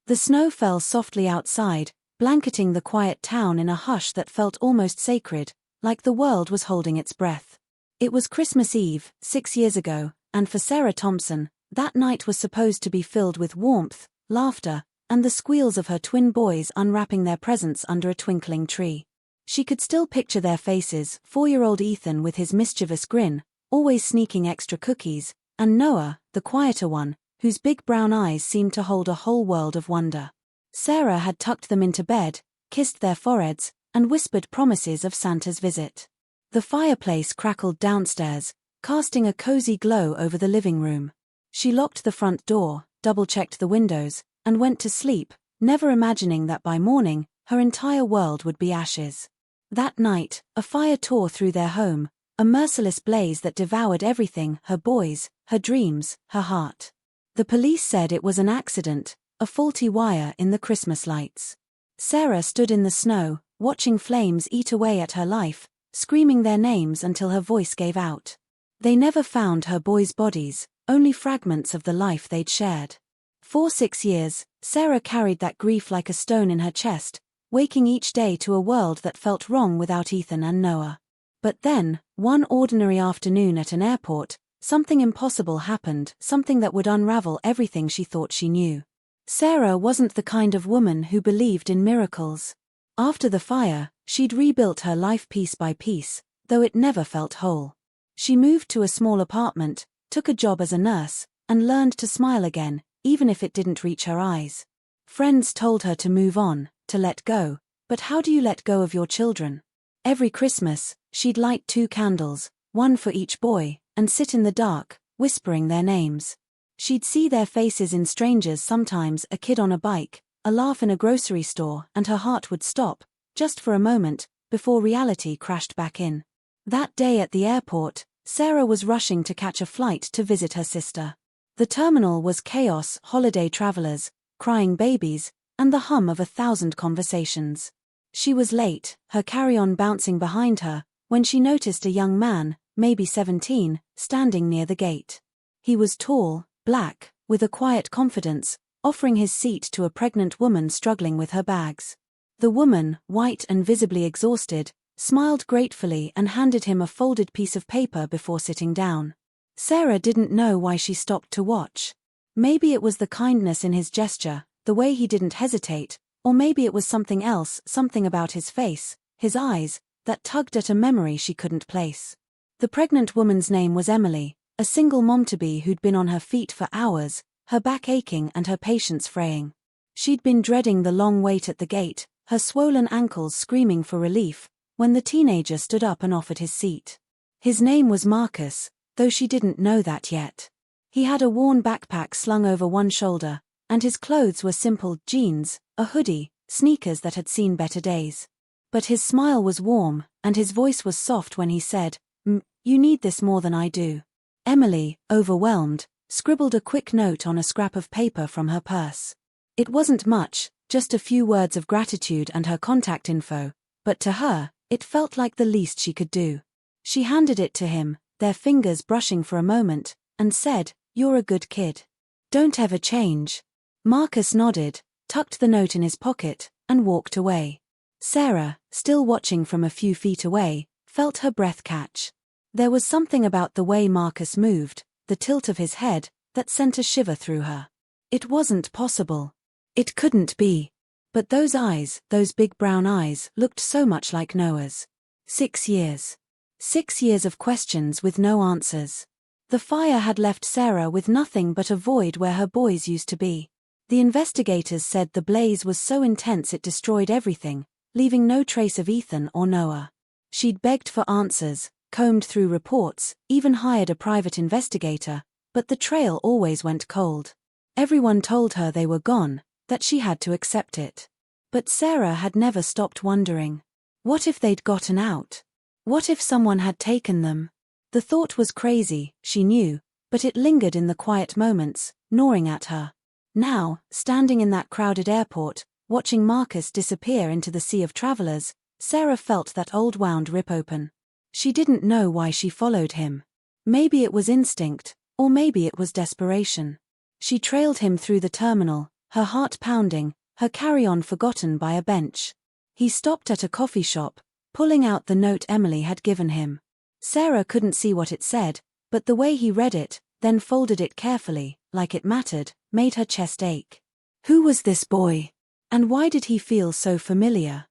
The snow fell softly outside, blanketing the quiet town in a hush that felt almost sacred, like the world was holding its breath. It was Christmas Eve, 6 years ago, and for Sarah Thompson, that night was supposed to be filled with warmth, laughter, and the squeals of her twin boys unwrapping their presents under a twinkling tree. She could still picture their faces, 4-year-old Ethan with his mischievous grin, always sneaking extra cookies, and Noah, the quieter one, whose big brown eyes seemed to hold a whole world of wonder. Sarah had tucked them into bed, kissed their foreheads, and whispered promises of Santa's visit. The fireplace crackled downstairs, casting a cozy glow over the living room. She locked the front door, double-checked the windows, and went to sleep, never imagining that by morning, her entire world would be ashes. That night, a fire tore through their home, a merciless blaze that devoured everything: her boys, her dreams, her heart. The police said it was an accident, a faulty wire in the Christmas lights. Sarah stood in the snow, watching flames eat away at her life, screaming their names until her voice gave out. They never found her boys' bodies, only fragments of the life they'd shared. For 6 years, Sarah carried that grief like a stone in her chest, waking each day to a world that felt wrong without Ethan and Noah. But then, one ordinary afternoon at an airport, something impossible happened, something that would unravel everything she thought she knew. Sarah wasn't the kind of woman who believed in miracles. After the fire, she'd rebuilt her life piece by piece, though it never felt whole. She moved to a small apartment, took a job as a nurse, and learned to smile again, even if it didn't reach her eyes. Friends told her to move on, to let go, but how do you let go of your children? Every Christmas, she'd light 2 candles, one for each boy, and sit in the dark, whispering their names. She'd see their faces in strangers sometimes, a kid on a bike, a laugh in a grocery store, and her heart would stop, just for a moment, before reality crashed back in. That day at the airport, Sarah was rushing to catch a flight to visit her sister. The terminal was chaos: holiday travelers, crying babies, and the hum of 1,000 conversations. She was late, her carry-on bouncing behind her, when she noticed a young man, maybe 17, standing near the gate. He was tall, black, with a quiet confidence, offering his seat to a pregnant woman struggling with her bags. The woman, white and visibly exhausted, smiled gratefully and handed him a folded piece of paper before sitting down. Sarah didn't know why she stopped to watch. Maybe it was the kindness in his gesture, the way he didn't hesitate, or maybe it was something else, something about his face, his eyes, that tugged at a memory she couldn't place. The pregnant woman's name was Emily, a single mom-to-be who'd been on her feet for hours, her back aching and her patience fraying. She'd been dreading the long wait at the gate, her swollen ankles screaming for relief, when the teenager stood up and offered his seat. His name was Marcus, though she didn't know that yet. He had a worn backpack slung over one shoulder, and his clothes were simple: jeans, a hoodie, sneakers that had seen better days. But his smile was warm, and his voice was soft when he said, "You need this more than I do." Emily, overwhelmed, scribbled a quick note on a scrap of paper from her purse. It wasn't much, just a few words of gratitude and her contact info, but to her, it felt like the least she could do. She handed it to him, their fingers brushing for a moment, and said, "You're a good kid. Don't ever change." Marcus nodded, tucked the note in his pocket, and walked away. Sarah, still watching from a few feet away, felt her breath catch. There was something about the way Marcus moved, the tilt of his head, that sent a shiver through her. It wasn't possible. It couldn't be. But those eyes, those big brown eyes, looked so much like Noah's. 6 years. 6 years of questions with no answers. The fire had left Sarah with nothing but a void where her boys used to be. The investigators said the blaze was so intense it destroyed everything, leaving no trace of Ethan or Noah. She'd begged for answers, combed through reports, even hired a private investigator, but the trail always went cold. Everyone told her they were gone, that she had to accept it. But Sarah had never stopped wondering. What if they'd gotten out? What if someone had taken them? The thought was crazy, she knew, but it lingered in the quiet moments, gnawing at her. Now, standing in that crowded airport, watching Marcus disappear into the sea of travelers, Sarah felt that old wound rip open. She didn't know why she followed him. Maybe it was instinct, or maybe it was desperation. She trailed him through the terminal, her heart pounding, her carry-on forgotten by a bench. He stopped at a coffee shop, pulling out the note Emily had given him. Sarah couldn't see what it said, but the way he read it, then folded it carefully, like it mattered, made her chest ache. Who was this boy? And why did he feel so familiar?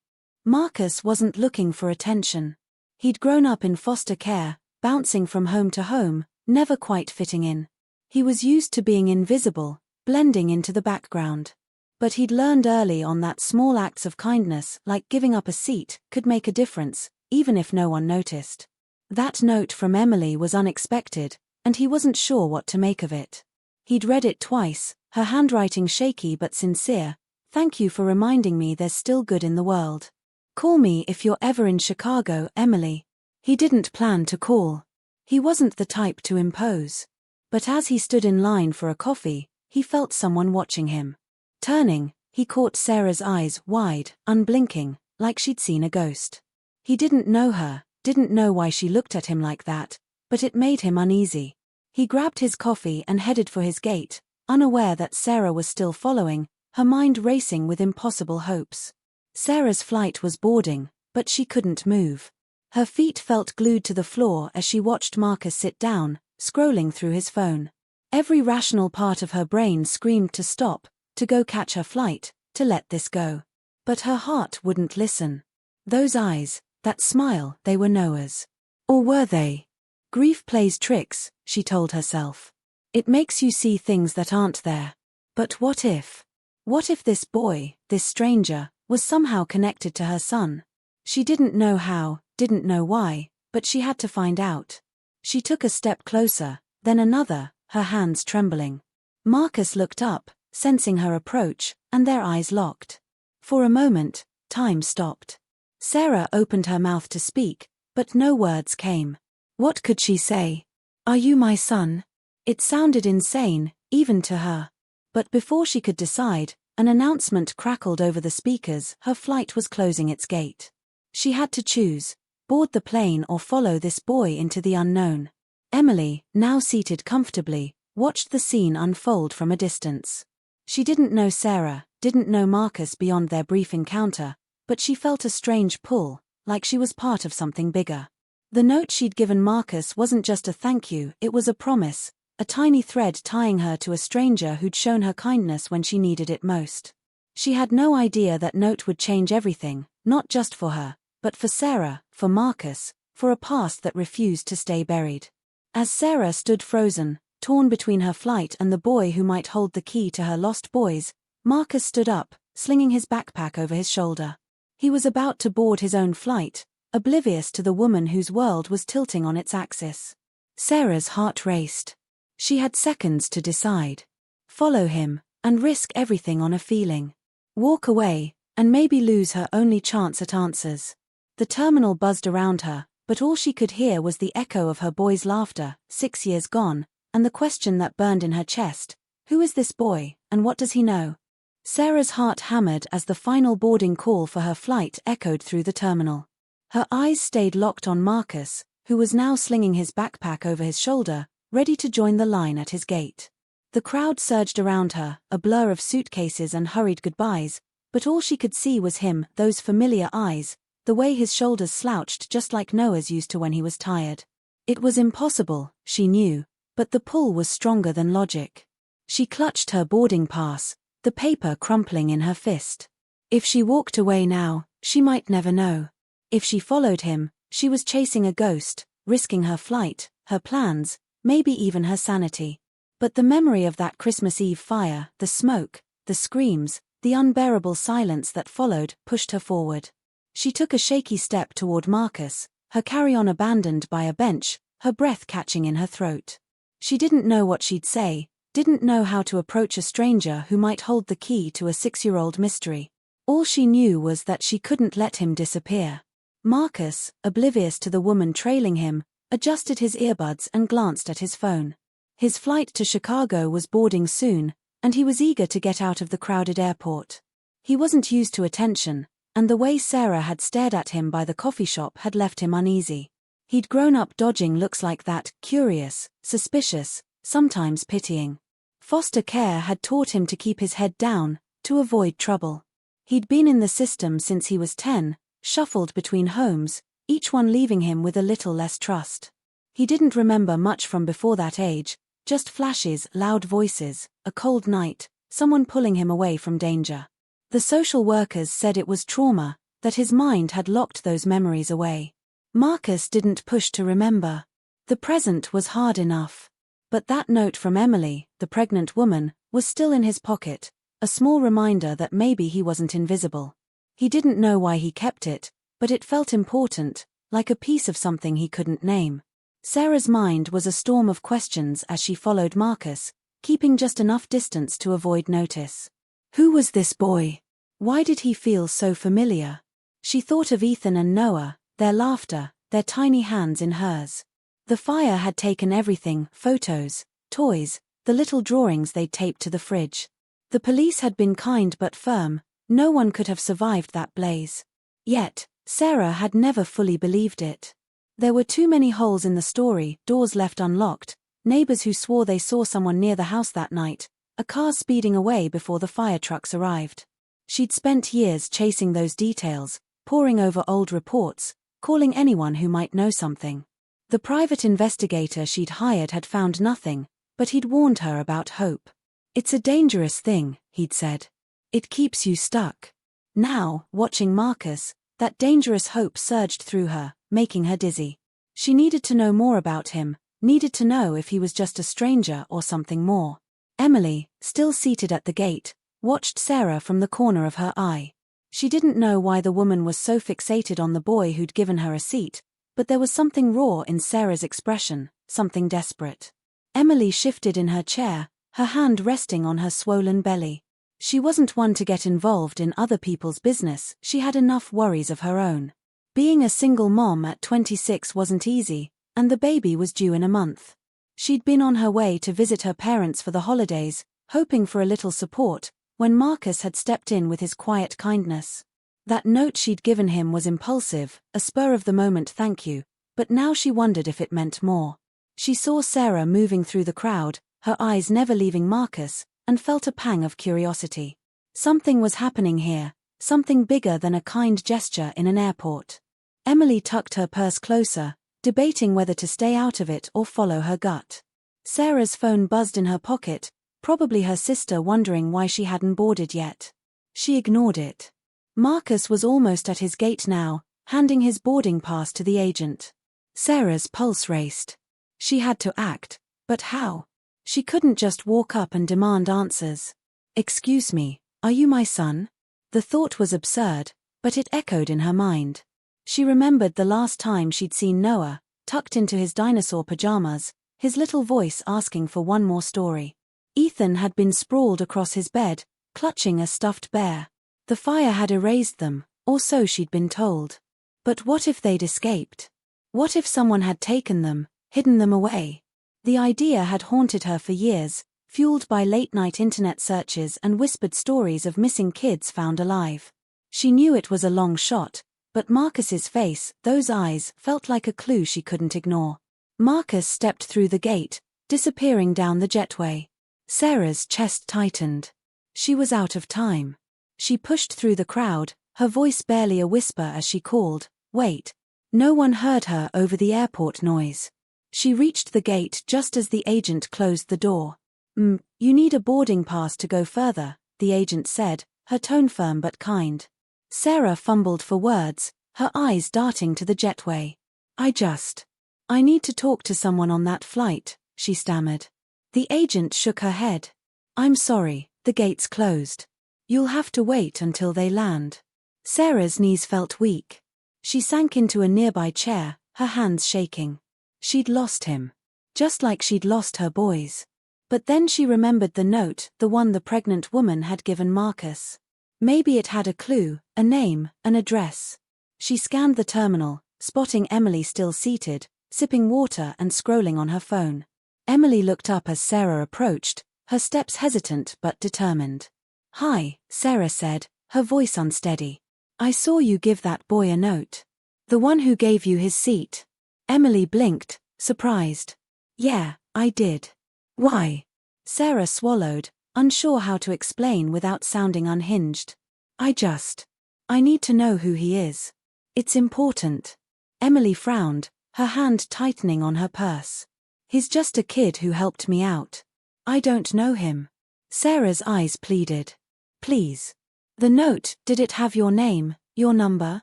Marcus wasn't looking for attention. He'd grown up in foster care, bouncing from home to home, never quite fitting in. He was used to being invisible, blending into the background. But he'd learned early on that small acts of kindness, like giving up a seat, could make a difference, even if no one noticed. That note from Emily was unexpected, and he wasn't sure what to make of it. He'd read it twice, her handwriting shaky but sincere. Thank you for reminding me there's still good in the world. Call me if you're ever in Chicago, Emily. He didn't plan to call. He wasn't the type to impose. But as he stood in line for a coffee, he felt someone watching him. Turning, he caught Sarah's eyes wide, unblinking, like she'd seen a ghost. He didn't know her, didn't know why she looked at him like that, but it made him uneasy. He grabbed his coffee and headed for his gate, unaware that Sarah was still following, her mind racing with impossible hopes. Sarah's flight was boarding, but she couldn't move. Her feet felt glued to the floor as she watched Marcus sit down, scrolling through his phone. Every rational part of her brain screamed to stop, to go catch her flight, to let this go. But her heart wouldn't listen. Those eyes, that smile, they were Noah's. Or were they? Grief plays tricks, she told herself. It makes you see things that aren't there. But what if? What if this boy, this stranger, was somehow connected to her son? She didn't know how, didn't know why, but she had to find out. She took a step closer, then another, her hands trembling. Marcus looked up, sensing her approach, and their eyes locked. For a moment, time stopped. Sarah opened her mouth to speak, but no words came. What could she say? Are you my son? It sounded insane, even to her. But before she could decide, an announcement crackled over the speakers. Her flight was closing its gate. She had to choose, board the plane or follow this boy into the unknown. Emily, now seated comfortably, watched the scene unfold from a distance. She didn't know Sarah, didn't know Marcus beyond their brief encounter, but she felt a strange pull, like she was part of something bigger. The note she'd given Marcus wasn't just a thank you, it was a promise, a tiny thread tying her to a stranger who'd shown her kindness when she needed it most. She had no idea that note would change everything, not just for her, but for Sarah, for Marcus, for a past that refused to stay buried. As Sarah stood frozen, torn between her flight and the boy who might hold the key to her lost boys, Marcus stood up, slinging his backpack over his shoulder. He was about to board his own flight, oblivious to the woman whose world was tilting on its axis. Sarah's heart raced. She had seconds to decide. Follow him, and risk everything on a feeling. Walk away, and maybe lose her only chance at answers. The terminal buzzed around her, but all she could hear was the echo of her boy's laughter, 6 years gone, and the question that burned in her chest: who is this boy, and what does he know? Sarah's heart hammered as the final boarding call for her flight echoed through the terminal. Her eyes stayed locked on Marcus, who was now slinging his backpack over his shoulder, ready to join the line at his gate. The crowd surged around her, a blur of suitcases and hurried goodbyes, but all she could see was him, those familiar eyes, the way his shoulders slouched just like Noah's used to when he was tired. It was impossible, she knew, but the pull was stronger than logic. She clutched her boarding pass, the paper crumpling in her fist. If she walked away now, she might never know. If she followed him, she was chasing a ghost, risking her flight, her plans, maybe even her sanity. But the memory of that Christmas Eve fire, the smoke, the screams, the unbearable silence that followed, pushed her forward. She took a shaky step toward Marcus, her carry-on abandoned by a bench, her breath catching in her throat. She didn't know what she'd say, didn't know how to approach a stranger who might hold the key to a 6-year-old mystery. All she knew was that she couldn't let him disappear. Marcus, oblivious to the woman trailing him, adjusted his earbuds and glanced at his phone. His flight to Chicago was boarding soon, and he was eager to get out of the crowded airport. He wasn't used to attention, and the way Sarah had stared at him by the coffee shop had left him uneasy. He'd grown up dodging looks like that, curious, suspicious, sometimes pitying. Foster care had taught him to keep his head down, to avoid trouble. He'd been in the system since he was 10, shuffled between homes, each one leaving him with a little less trust. He didn't remember much from before that age, just flashes, loud voices, a cold night, someone pulling him away from danger. The social workers said it was trauma, that his mind had locked those memories away. Marcus didn't push to remember. The present was hard enough. But that note from Emily, the pregnant woman, was still in his pocket, a small reminder that maybe he wasn't invisible. He didn't know why he kept it, but it felt important, like a piece of something he couldn't name. Sarah's mind was a storm of questions as she followed Marcus, keeping just enough distance to avoid notice. Who was this boy? Why did he feel so familiar? She thought of Ethan and Noah, their laughter, their tiny hands in hers. The fire had taken everything, photos, toys, the little drawings they'd taped to the fridge. The police had been kind but firm, no one could have survived that blaze. Yet, Sarah had never fully believed it. There were too many holes in the story, doors left unlocked, neighbors who swore they saw someone near the house that night, a car speeding away before the fire trucks arrived. She'd spent years chasing those details, poring over old reports, calling anyone who might know something. The private investigator she'd hired had found nothing, but he'd warned her about hope. It's a dangerous thing, he'd said. It keeps you stuck. Now, watching Marcus, that dangerous hope surged through her, making her dizzy. She needed to know more about him, needed to know if he was just a stranger or something more. Emily, still seated at the gate, watched Sarah from the corner of her eye. She didn't know why the woman was so fixated on the boy who'd given her a seat, but there was something raw in Sarah's expression, something desperate. Emily shifted in her chair, her hand resting on her swollen belly. She wasn't one to get involved in other people's business, she had enough worries of her own. Being a single mom at 26 wasn't easy, and the baby was due in a month. She'd been on her way to visit her parents for the holidays, hoping for a little support, when Marcus had stepped in with his quiet kindness. That note she'd given him was impulsive, a spur-of-the-moment thank you, but now she wondered if it meant more. She saw Sarah moving through the crowd, her eyes never leaving Marcus, and felt a pang of curiosity. Something was happening here, something bigger than a kind gesture in an airport. Emily tucked her purse closer, debating whether to stay out of it or follow her gut. Sarah's phone buzzed in her pocket, probably her sister wondering why she hadn't boarded yet. She ignored it. Marcus was almost at his gate now, handing his boarding pass to the agent. Sarah's pulse raced. She had to act, but how? She couldn't just walk up and demand answers. "Excuse me, are you my son?" The thought was absurd, but it echoed in her mind. She remembered the last time she'd seen Noah, tucked into his dinosaur pajamas, his little voice asking for one more story. Ethan had been sprawled across his bed, clutching a stuffed bear. The fire had erased them, or so she'd been told. But what if they'd escaped? What if someone had taken them, hidden them away? The idea had haunted her for years, fueled by late-night internet searches and whispered stories of missing kids found alive. She knew it was a long shot, but Marcus's face, those eyes, felt like a clue she couldn't ignore. Marcus stepped through the gate, disappearing down the jetway. Sarah's chest tightened. She was out of time. She pushed through the crowd, her voice barely a whisper as she called, "Wait." No one heard her over the airport noise. She reached the gate just as the agent closed the door. You need a boarding pass to go further," the agent said, her tone firm but kind. Sarah fumbled for words, her eyes darting to the jetway. I need to talk to someone on that flight," she stammered. The agent shook her head. "I'm sorry, the gate's closed. You'll have to wait until they land." Sarah's knees felt weak. She sank into a nearby chair, her hands shaking. She'd lost him. Just like she'd lost her boys. But then she remembered the note, the one the pregnant woman had given Marcus. Maybe it had a clue, a name, an address. She scanned the terminal, spotting Emily still seated, sipping water and scrolling on her phone. Emily looked up as Sarah approached, her steps hesitant but determined. "Hi," Sarah said, her voice unsteady. "I saw you give that boy a note. The one who gave you his seat." Emily blinked, surprised. "Yeah, I did." "Why?" Sarah swallowed, unsure how to explain without sounding unhinged. I need to know who he is. It's important. Emily frowned, her hand tightening on her purse. He's just a kid who helped me out. I don't know him. Sarah's eyes pleaded. Please. The note, did it have your name, your number?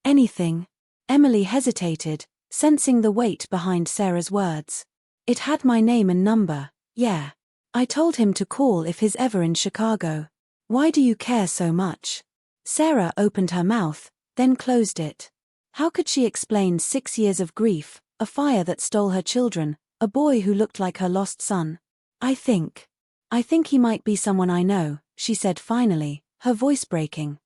Anything? Emily hesitated, sensing the weight behind Sarah's words. It had my name and number, yeah. I told him to call if he's ever in Chicago. Why do you care so much? Sarah opened her mouth, then closed it. How could she explain 6 years of grief, a fire that stole her children, a boy who looked like her lost son? I think he might be someone I know, she said finally, her voice breaking.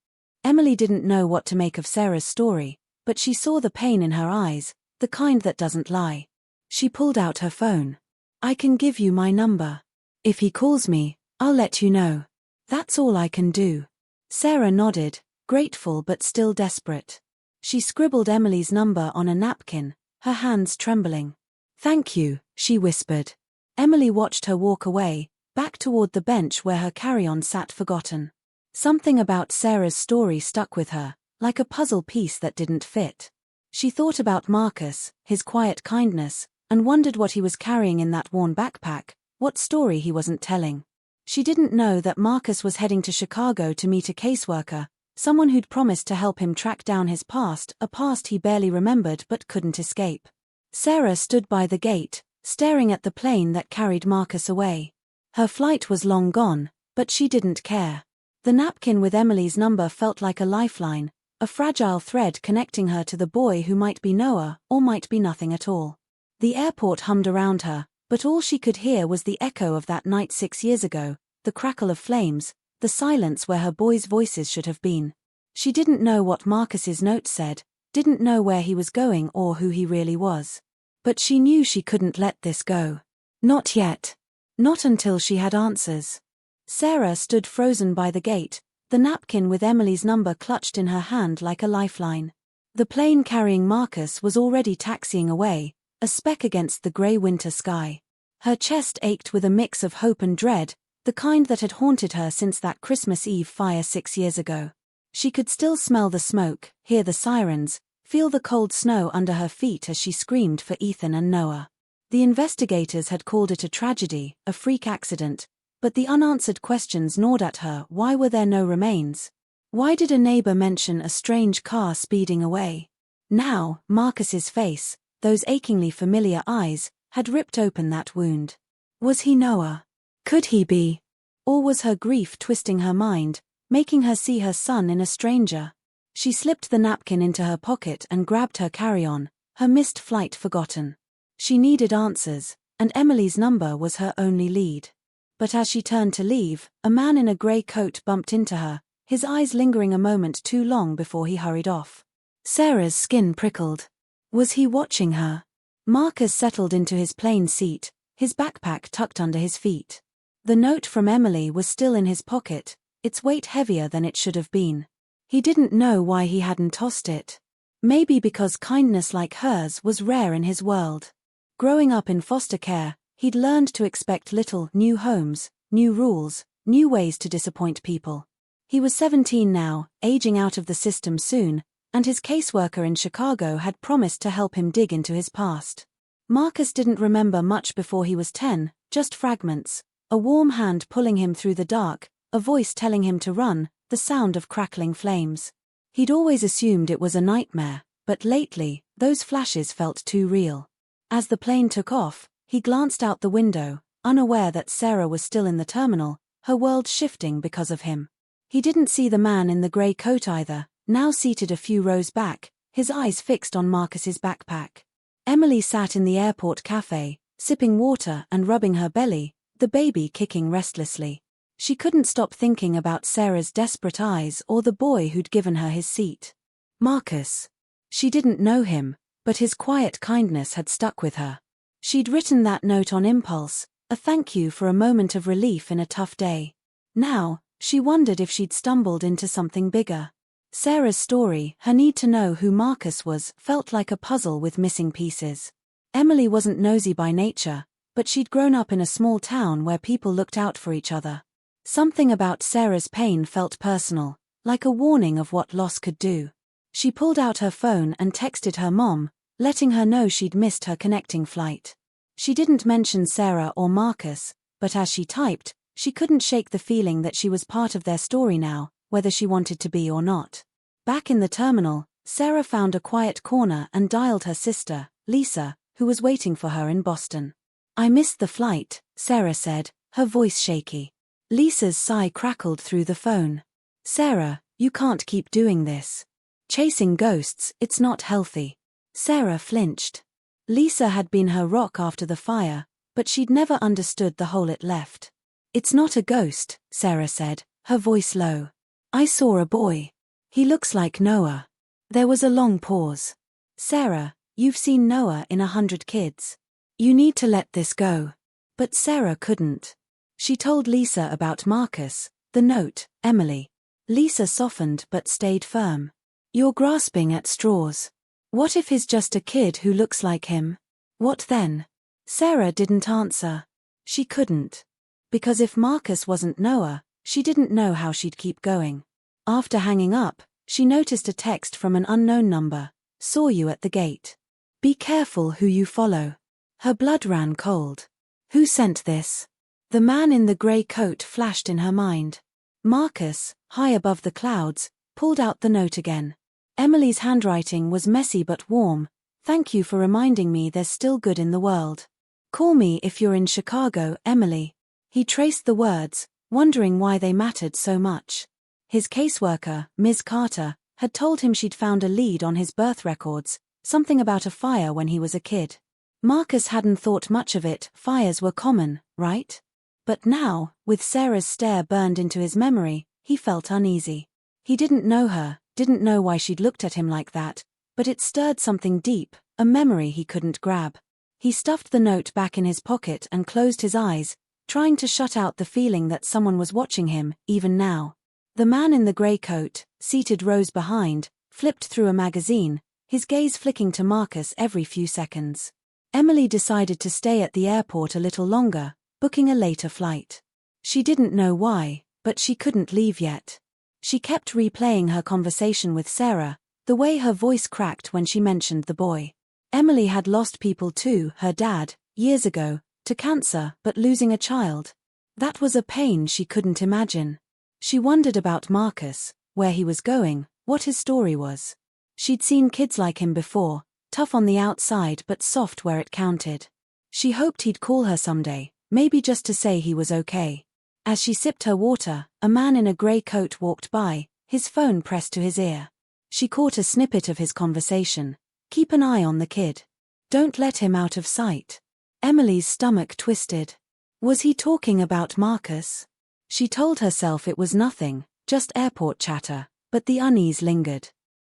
Emily didn't know what to make of Sarah's story, but she saw the pain in her eyes, the kind that doesn't lie. She pulled out her phone. I can give you my number. If he calls me, I'll let you know. That's all I can do. Sarah nodded, grateful but still desperate. She scribbled Emily's number on a napkin, her hands trembling. Thank you, she whispered. Emily watched her walk away, back toward the bench where her carry-on sat forgotten. Something about Sarah's story stuck with her, like a puzzle piece that didn't fit. She thought about Marcus, his quiet kindness, and wondered what he was carrying in that worn backpack, what story he wasn't telling. She didn't know that Marcus was heading to Chicago to meet a caseworker, someone who'd promised to help him track down his past, a past he barely remembered but couldn't escape. Sarah stood by the gate, staring at the plane that carried Marcus away. Her flight was long gone, but she didn't care. The napkin with Emily's number felt like a lifeline, a fragile thread connecting her to the boy who might be Noah, or might be nothing at all. The airport hummed around her, but all she could hear was the echo of that night 6 years ago, the crackle of flames, the silence where her boys' voices should have been. She didn't know what Marcus's note said, didn't know where he was going or who he really was. But she knew she couldn't let this go. Not yet. Not until she had answers. Sarah stood frozen by the gate, the napkin with Emily's number clutched in her hand like a lifeline. The plane carrying Marcus was already taxiing away, a speck against the grey winter sky. Her chest ached with a mix of hope and dread, the kind that had haunted her since that Christmas Eve fire 6 years ago. She could still smell the smoke, hear the sirens, feel the cold snow under her feet as she screamed for Ethan and Noah. The investigators had called it a tragedy, a freak accident, but the unanswered questions gnawed at her. Why were there no remains? Why did a neighbor mention a strange car speeding away? Now, Marcus's face, those achingly familiar eyes, had ripped open that wound. Was he Noah? Could he be? Or was her grief twisting her mind, making her see her son in a stranger? She slipped the napkin into her pocket and grabbed her carry-on, her missed flight forgotten. She needed answers, and Emily's number was her only lead. But as she turned to leave, a man in a grey coat bumped into her, his eyes lingering a moment too long before he hurried off. Sarah's skin prickled. Was he watching her? Marcus settled into his plane seat, his backpack tucked under his feet. The note from Emily was still in his pocket, its weight heavier than it should have been. He didn't know why he hadn't tossed it. Maybe because kindness like hers was rare in his world. Growing up in foster care, he'd learned to expect little: new homes, new rules, new ways to disappoint people. He was 17 now, aging out of the system soon, and his caseworker in Chicago had promised to help him dig into his past. Marcus didn't remember much before he was 10, just fragments: a warm hand pulling him through the dark, a voice telling him to run, the sound of crackling flames. He'd always assumed it was a nightmare, but lately, those flashes felt too real. As the plane took off, he glanced out the window, unaware that Sarah was still in the terminal, her world shifting because of him. He didn't see the man in the grey coat either, now seated a few rows back, his eyes fixed on Marcus's backpack. Emily sat in the airport cafe, sipping water and rubbing her belly, the baby kicking restlessly. She couldn't stop thinking about Sarah's desperate eyes or the boy who'd given her his seat. Marcus. She didn't know him, but his quiet kindness had stuck with her. She'd written that note on impulse, a thank you for a moment of relief in a tough day. Now, she wondered if she'd stumbled into something bigger. Sarah's story, her need to know who Marcus was, felt like a puzzle with missing pieces. Emily wasn't nosy by nature, but she'd grown up in a small town where people looked out for each other. Something about Sarah's pain felt personal, like a warning of what loss could do. She pulled out her phone and texted her mom, letting her know she'd missed her connecting flight. She didn't mention Sarah or Marcus, but as she typed, she couldn't shake the feeling that she was part of their story now, whether she wanted to be or not. Back in the terminal, Sarah found a quiet corner and dialed her sister, Lisa, who was waiting for her in Boston. "I missed the flight," Sarah said, her voice shaky. Lisa's sigh crackled through the phone. "Sarah, you can't keep doing this. Chasing ghosts, it's not healthy." Sarah flinched. Lisa had been her rock after the fire, but she'd never understood the hole it left. "It's not a ghost," Sarah said, her voice low. "I saw a boy. He looks like Noah." There was a long pause. "Sarah, you've seen Noah in 100 kids. You need to let this go." But Sarah couldn't. She told Lisa about Marcus, the note, Emily. Lisa softened but stayed firm. "You're grasping at straws. What if he's just a kid who looks like him? What then?" Sarah didn't answer. She couldn't. Because if Marcus wasn't Noah, she didn't know how she'd keep going. After hanging up, she noticed a text from an unknown number. "Saw you at the gate. Be careful who you follow." Her blood ran cold. Who sent this? The man in the grey coat flashed in her mind. Marcus, high above the clouds, pulled out the note again. Emily's handwriting was messy but warm. "Thank you for reminding me there's still good in the world. Call me if you're in Chicago, Emily." He traced the words, wondering why they mattered so much. His caseworker, Ms. Carter, had told him she'd found a lead on his birth records, something about a fire when he was a kid. Marcus hadn't thought much of it. Fires were common, right? But now, with Sarah's stare burned into his memory, he felt uneasy. He didn't know her, didn't know why she'd looked at him like that, but it stirred something deep, a memory he couldn't grab. He stuffed the note back in his pocket and closed his eyes, trying to shut out the feeling that someone was watching him, even now. The man in the grey coat, seated rows behind, flipped through a magazine, his gaze flicking to Marcus every few seconds. Emily decided to stay at the airport a little longer, booking a later flight. She didn't know why, but she couldn't leave yet. She kept replaying her conversation with Sarah, the way her voice cracked when she mentioned the boy. Emily had lost people too, her dad, years ago, to cancer, but losing a child. That was a pain she couldn't imagine. She wondered about Marcus, where he was going, what his story was. She'd seen kids like him before, tough on the outside but soft where it counted. She hoped he'd call her someday, maybe just to say he was okay. As she sipped her water, a man in a grey coat walked by, his phone pressed to his ear. She caught a snippet of his conversation. "Keep an eye on the kid. Don't let him out of sight." Emily's stomach twisted. Was he talking about Marcus? She told herself it was nothing, just airport chatter, but the unease lingered.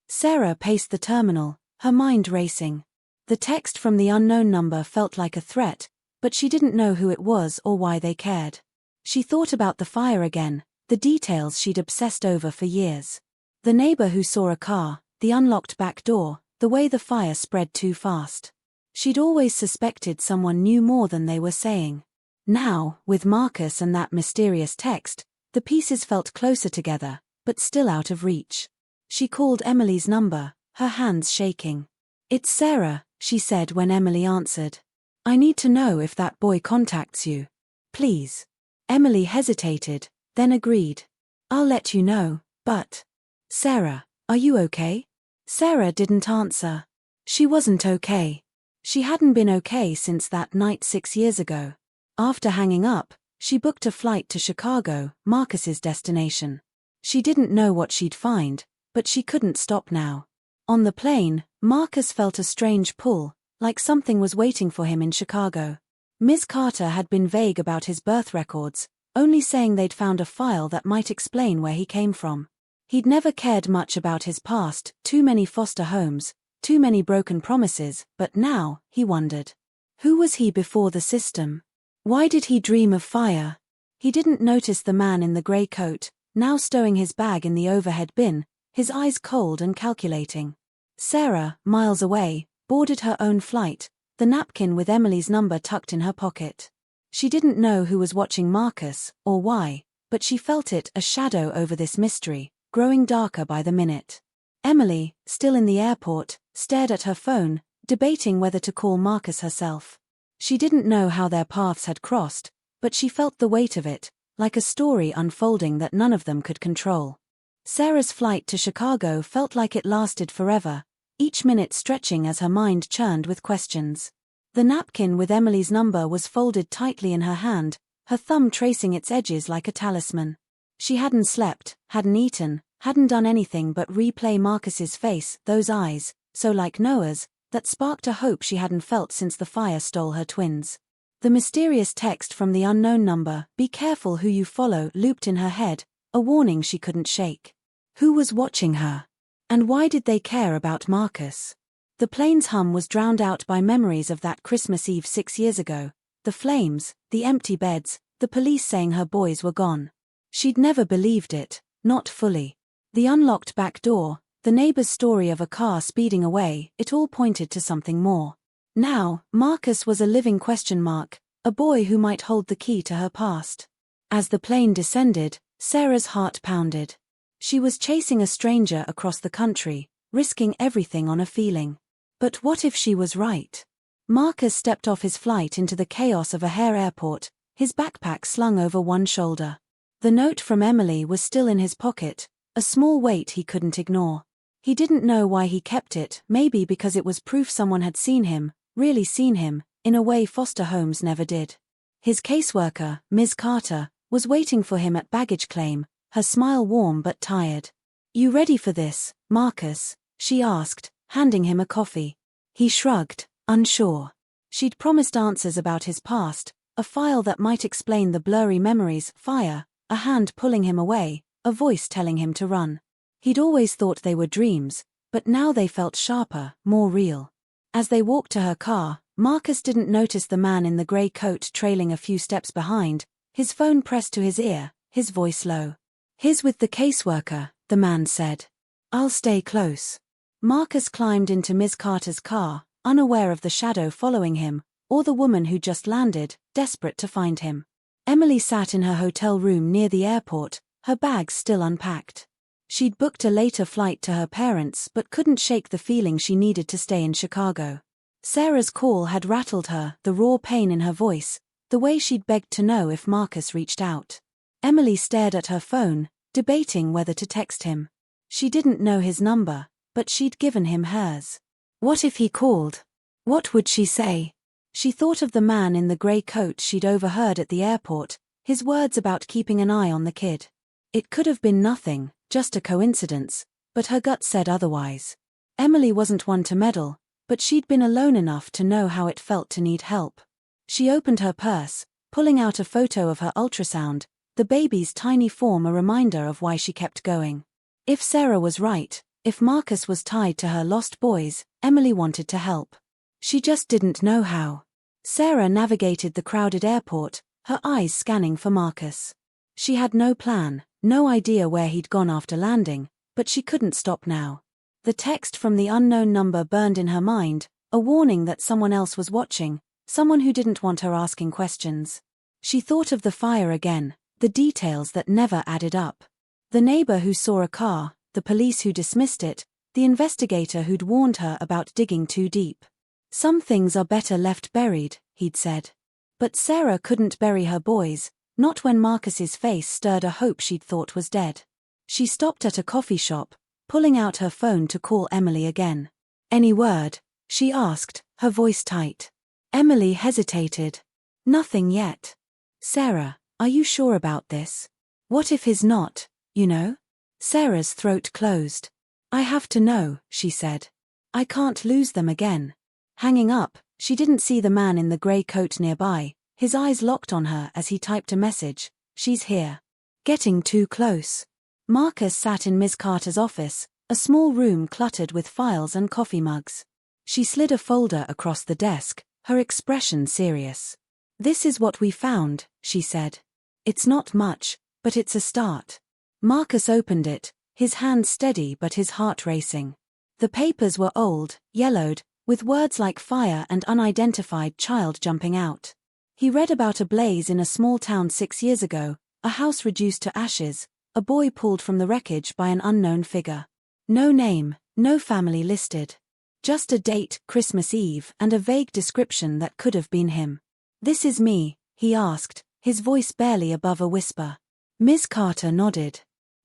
Sarah paced the terminal, her mind racing. The text from the unknown number felt like a threat, but she didn't know who it was or why they cared. She thought about the fire again, the details she'd obsessed over for years. The neighbor who saw a car, the unlocked back door, the way the fire spread too fast. She'd always suspected someone knew more than they were saying. Now, with Marcus and that mysterious text, the pieces felt closer together, but still out of reach. She called Emily's number, her hands shaking. "It's Sarah," she said when Emily answered. "I need to know if that boy contacts you. Please." Emily hesitated, then agreed. "I'll let you know, but... Sarah, are you okay?" Sarah didn't answer. She wasn't okay. She hadn't been okay since that night 6 years ago. After hanging up, she booked a flight to Chicago, Marcus's destination. She didn't know what she'd find, but she couldn't stop now. On the plane, Marcus felt a strange pull, like something was waiting for him in Chicago. Ms. Carter had been vague about his birth records, only saying they'd found a file that might explain where he came from. He'd never cared much about his past, too many foster homes, too many broken promises, but now, he wondered. Who was he before the system? Why did he dream of fire? He didn't notice the man in the grey coat, now stowing his bag in the overhead bin, his eyes cold and calculating. Sarah, miles away, boarded her own flight, the napkin with Emily's number tucked in her pocket. She didn't know who was watching Marcus, or why, but she felt it, a shadow over this mystery, growing darker by the minute. Emily, still in the airport, stared at her phone, debating whether to call Marcus herself. She didn't know how their paths had crossed, but she felt the weight of it, like a story unfolding that none of them could control. Sarah's flight to Chicago felt like it lasted forever, each minute stretching as her mind churned with questions. The napkin with Emily's number was folded tightly in her hand, her thumb tracing its edges like a talisman. She hadn't slept, hadn't eaten, hadn't done anything but replay Marcus's face, those eyes, so like Noah's, that sparked a hope she hadn't felt since the fire stole her twins. The mysterious text from the unknown number, "Be careful who you follow," looped in her head, a warning she couldn't shake. Who was watching her? And why did they care about Marcus? The plane's hum was drowned out by memories of that Christmas Eve 6 years ago, the flames, the empty beds, the police saying her boys were gone. She'd never believed it, not fully. The unlocked back door, the neighbor's story of a car speeding away, it all pointed to something more. Now, Marcus was a living question mark, a boy who might hold the key to her past. As the plane descended, Sarah's heart pounded. She was chasing a stranger across the country, risking everything on a feeling. But what if she was right? Marcus stepped off his flight into the chaos of O'Hare Airport, his backpack slung over one shoulder. The note from Emily was still in his pocket, a small weight he couldn't ignore. He didn't know why he kept it, maybe because it was proof someone had seen him, really seen him, in a way foster homes never did. His caseworker, Ms. Carter, was waiting for him at baggage claim, her smile warm but tired. "You ready for this, Marcus?" she asked, handing him a coffee. He shrugged, unsure. She'd promised answers about his past, a file that might explain the blurry memories, fire, a hand pulling him away, a voice telling him to run. He'd always thought they were dreams, but now they felt sharper, more real. As they walked to her car, Marcus didn't notice the man in the grey coat trailing a few steps behind, his phone pressed to his ear, his voice low. "He's with the caseworker," the man said. "I'll stay close." Marcus climbed into Ms. Carter's car, unaware of the shadow following him, or the woman who just landed, desperate to find him. Emily sat in her hotel room near the airport, her bags still unpacked. She'd booked a later flight to her parents but couldn't shake the feeling she needed to stay in Chicago. Sarah's call had rattled her, the raw pain in her voice, the way she'd begged to know if Marcus reached out. Emily stared at her phone, debating whether to text him. She didn't know his number, but she'd given him hers. What if he called? What would she say? She thought of the man in the grey coat she'd overheard at the airport, his words about keeping an eye on the kid. It could have been nothing, just a coincidence, but her gut said otherwise. Emily wasn't one to meddle, but she'd been alone enough to know how it felt to need help. She opened her purse, pulling out a photo of her ultrasound, the baby's tiny form a reminder of why she kept going. If Sarah was right, if Marcus was tied to her lost boys, Emily wanted to help. She just didn't know how. Sarah navigated the crowded airport, her eyes scanning for Marcus. She had no plan, no idea where he'd gone after landing, but she couldn't stop now. The text from the unknown number burned in her mind, a warning that someone else was watching, someone who didn't want her asking questions. She thought of the fire again, the details that never added up. The neighbor who saw a car, the police who dismissed it, the investigator who'd warned her about digging too deep. Some things are better left buried, he'd said. But Sarah couldn't bury her boys, not when Marcus's face stirred a hope she'd thought was dead. She stopped at a coffee shop, pulling out her phone to call Emily again. "Any word?" she asked, her voice tight. Emily hesitated. "Nothing yet." "Sarah, are you sure about this? What if he's not, you know?" Sarah's throat closed. "I have to know," she said. "I can't lose them again." Hanging up, she didn't see the man in the grey coat nearby, his eyes locked on her as he typed a message. "She's here." Getting too close. Marcus sat in Ms. Carter's office, a small room cluttered with files and coffee mugs. She slid a folder across the desk, her expression serious. "This is what we found," she said. "It's not much, but it's a start." Marcus opened it, his hand steady but his heart racing. The papers were old, yellowed, with words like fire and unidentified child jumping out. He read about a blaze in a small town 6 years ago, a house reduced to ashes, a boy pulled from the wreckage by an unknown figure. No name, no family listed. Just a date, Christmas Eve, and a vague description that could have been him. "This is me," he asked, his voice barely above a whisper. Ms. Carter nodded.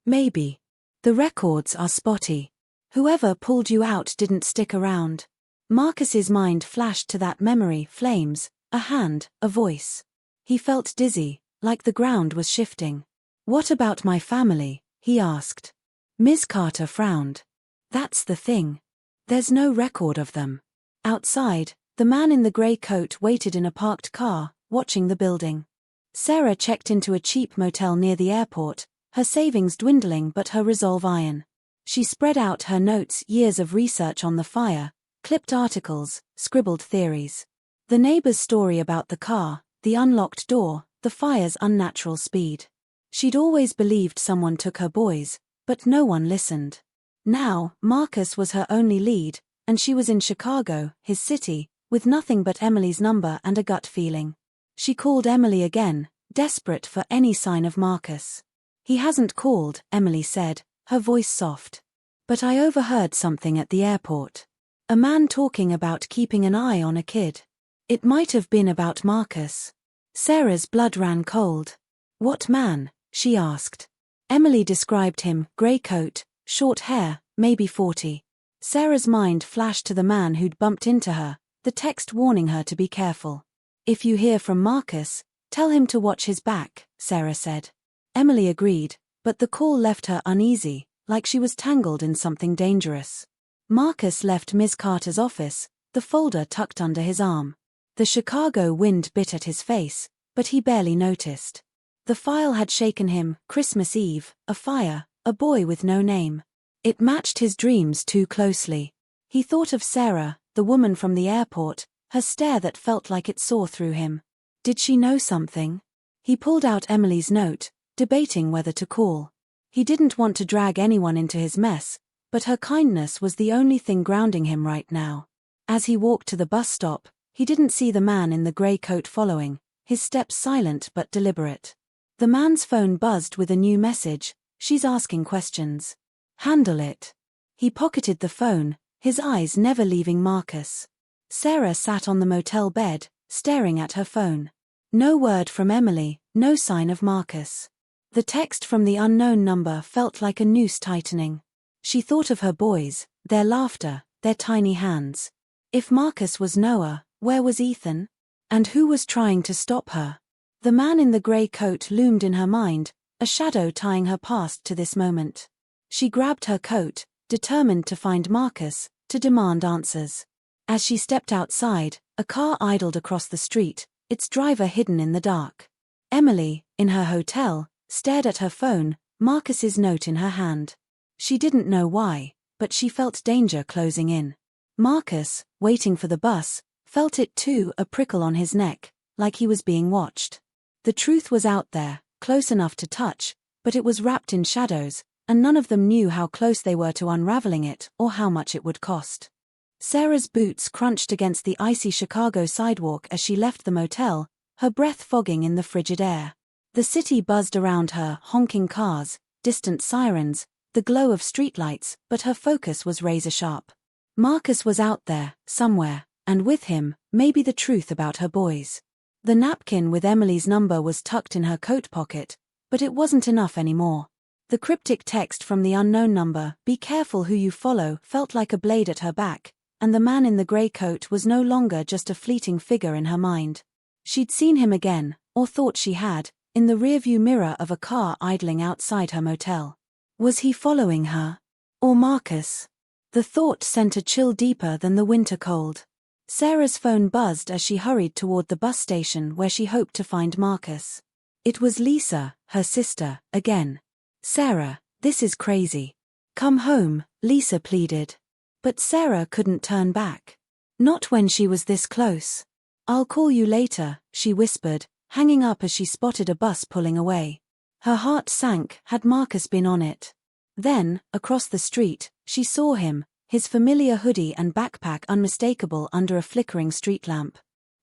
"Maybe. The records are spotty. Whoever pulled you out didn't stick around." Marcus's mind flashed to that memory, flames, a hand, a voice. He felt dizzy, like the ground was shifting. "What about my family?" he asked. Ms. Carter frowned. "That's the thing. There's no record of them." Outside, the man in the grey coat waited in a parked car, watching the building. Sarah checked into a cheap motel near the airport, her savings dwindling but her resolve iron. She spread out her notes, years of research on the fire, clipped articles, scribbled theories. The neighbor's story about the car, the unlocked door, the fire's unnatural speed. She'd always believed someone took her boys, but no one listened. Now, Marcus was her only lead, and she was in Chicago, his city, with nothing but Emily's number and a gut feeling. She called Emily again, desperate for any sign of Marcus. "He hasn't called," Emily said, her voice soft. "But I overheard something at the airport. A man talking about keeping an eye on a kid. It might have been about Marcus." Sarah's blood ran cold. "What man?" she asked. Emily described him, grey coat, short hair, maybe 40. Sarah's mind flashed to the man who'd bumped into her, the text warning her to be careful. "If you hear from Marcus, tell him to watch his back," Sarah said. Emily agreed, but the call left her uneasy, like she was tangled in something dangerous. Marcus left Ms. Carter's office, the folder tucked under his arm. The Chicago wind bit at his face, but he barely noticed. The file had shaken him, Christmas Eve, a fire, a boy with no name. It matched his dreams too closely. He thought of Sarah, the woman from the airport, her stare that felt like it saw through him. Did she know something? He pulled out Emily's note, debating whether to call. He didn't want to drag anyone into his mess, but her kindness was the only thing grounding him right now. As he walked to the bus stop, he didn't see the man in the grey coat following, his steps silent but deliberate. The man's phone buzzed with a new message, "She's asking questions. Handle it." He pocketed the phone, his eyes never leaving Marcus. Sarah sat on the motel bed, staring at her phone. No word from Emily, no sign of Marcus. The text from the unknown number felt like a noose tightening. She thought of her boys, their laughter, their tiny hands. If Marcus was Noah, where was Ethan? And who was trying to stop her? The man in the grey coat loomed in her mind, a shadow tying her past to this moment. She grabbed her coat, determined to find Marcus, to demand answers. As she stepped outside, a car idled across the street, its driver hidden in the dark. Emily, in her hotel, stared at her phone, Marcus's note in her hand. She didn't know why, but she felt danger closing in. Marcus, waiting for the bus, felt it too, a prickle on his neck, like he was being watched. The truth was out there, close enough to touch, but it was wrapped in shadows, and none of them knew how close they were to unraveling it or how much it would cost. Sarah's boots crunched against the icy Chicago sidewalk as she left the motel, her breath fogging in the frigid air. The city buzzed around her, honking cars, distant sirens, the glow of streetlights, but her focus was razor-sharp. Marcus was out there, somewhere, and with him, maybe the truth about her boys. The napkin with Emily's number was tucked in her coat pocket, but it wasn't enough anymore. The cryptic text from the unknown number, "Be careful who you follow," felt like a blade at her back, and the man in the grey coat was no longer just a fleeting figure in her mind. She'd seen him again, or thought she had, in the rearview mirror of a car idling outside her motel. Was he following her? Or Marcus? The thought sent a chill deeper than the winter cold. Sarah's phone buzzed as she hurried toward the bus station where she hoped to find Marcus. It was Lisa, her sister, again. "Sarah, this is crazy. Come home," Lisa pleaded. But Sarah couldn't turn back. Not when she was this close. "I'll call you later," she whispered, hanging up as she spotted a bus pulling away. Her heart sank, had Marcus been on it. Then, across the street, she saw him, his familiar hoodie and backpack unmistakable under a flickering street lamp.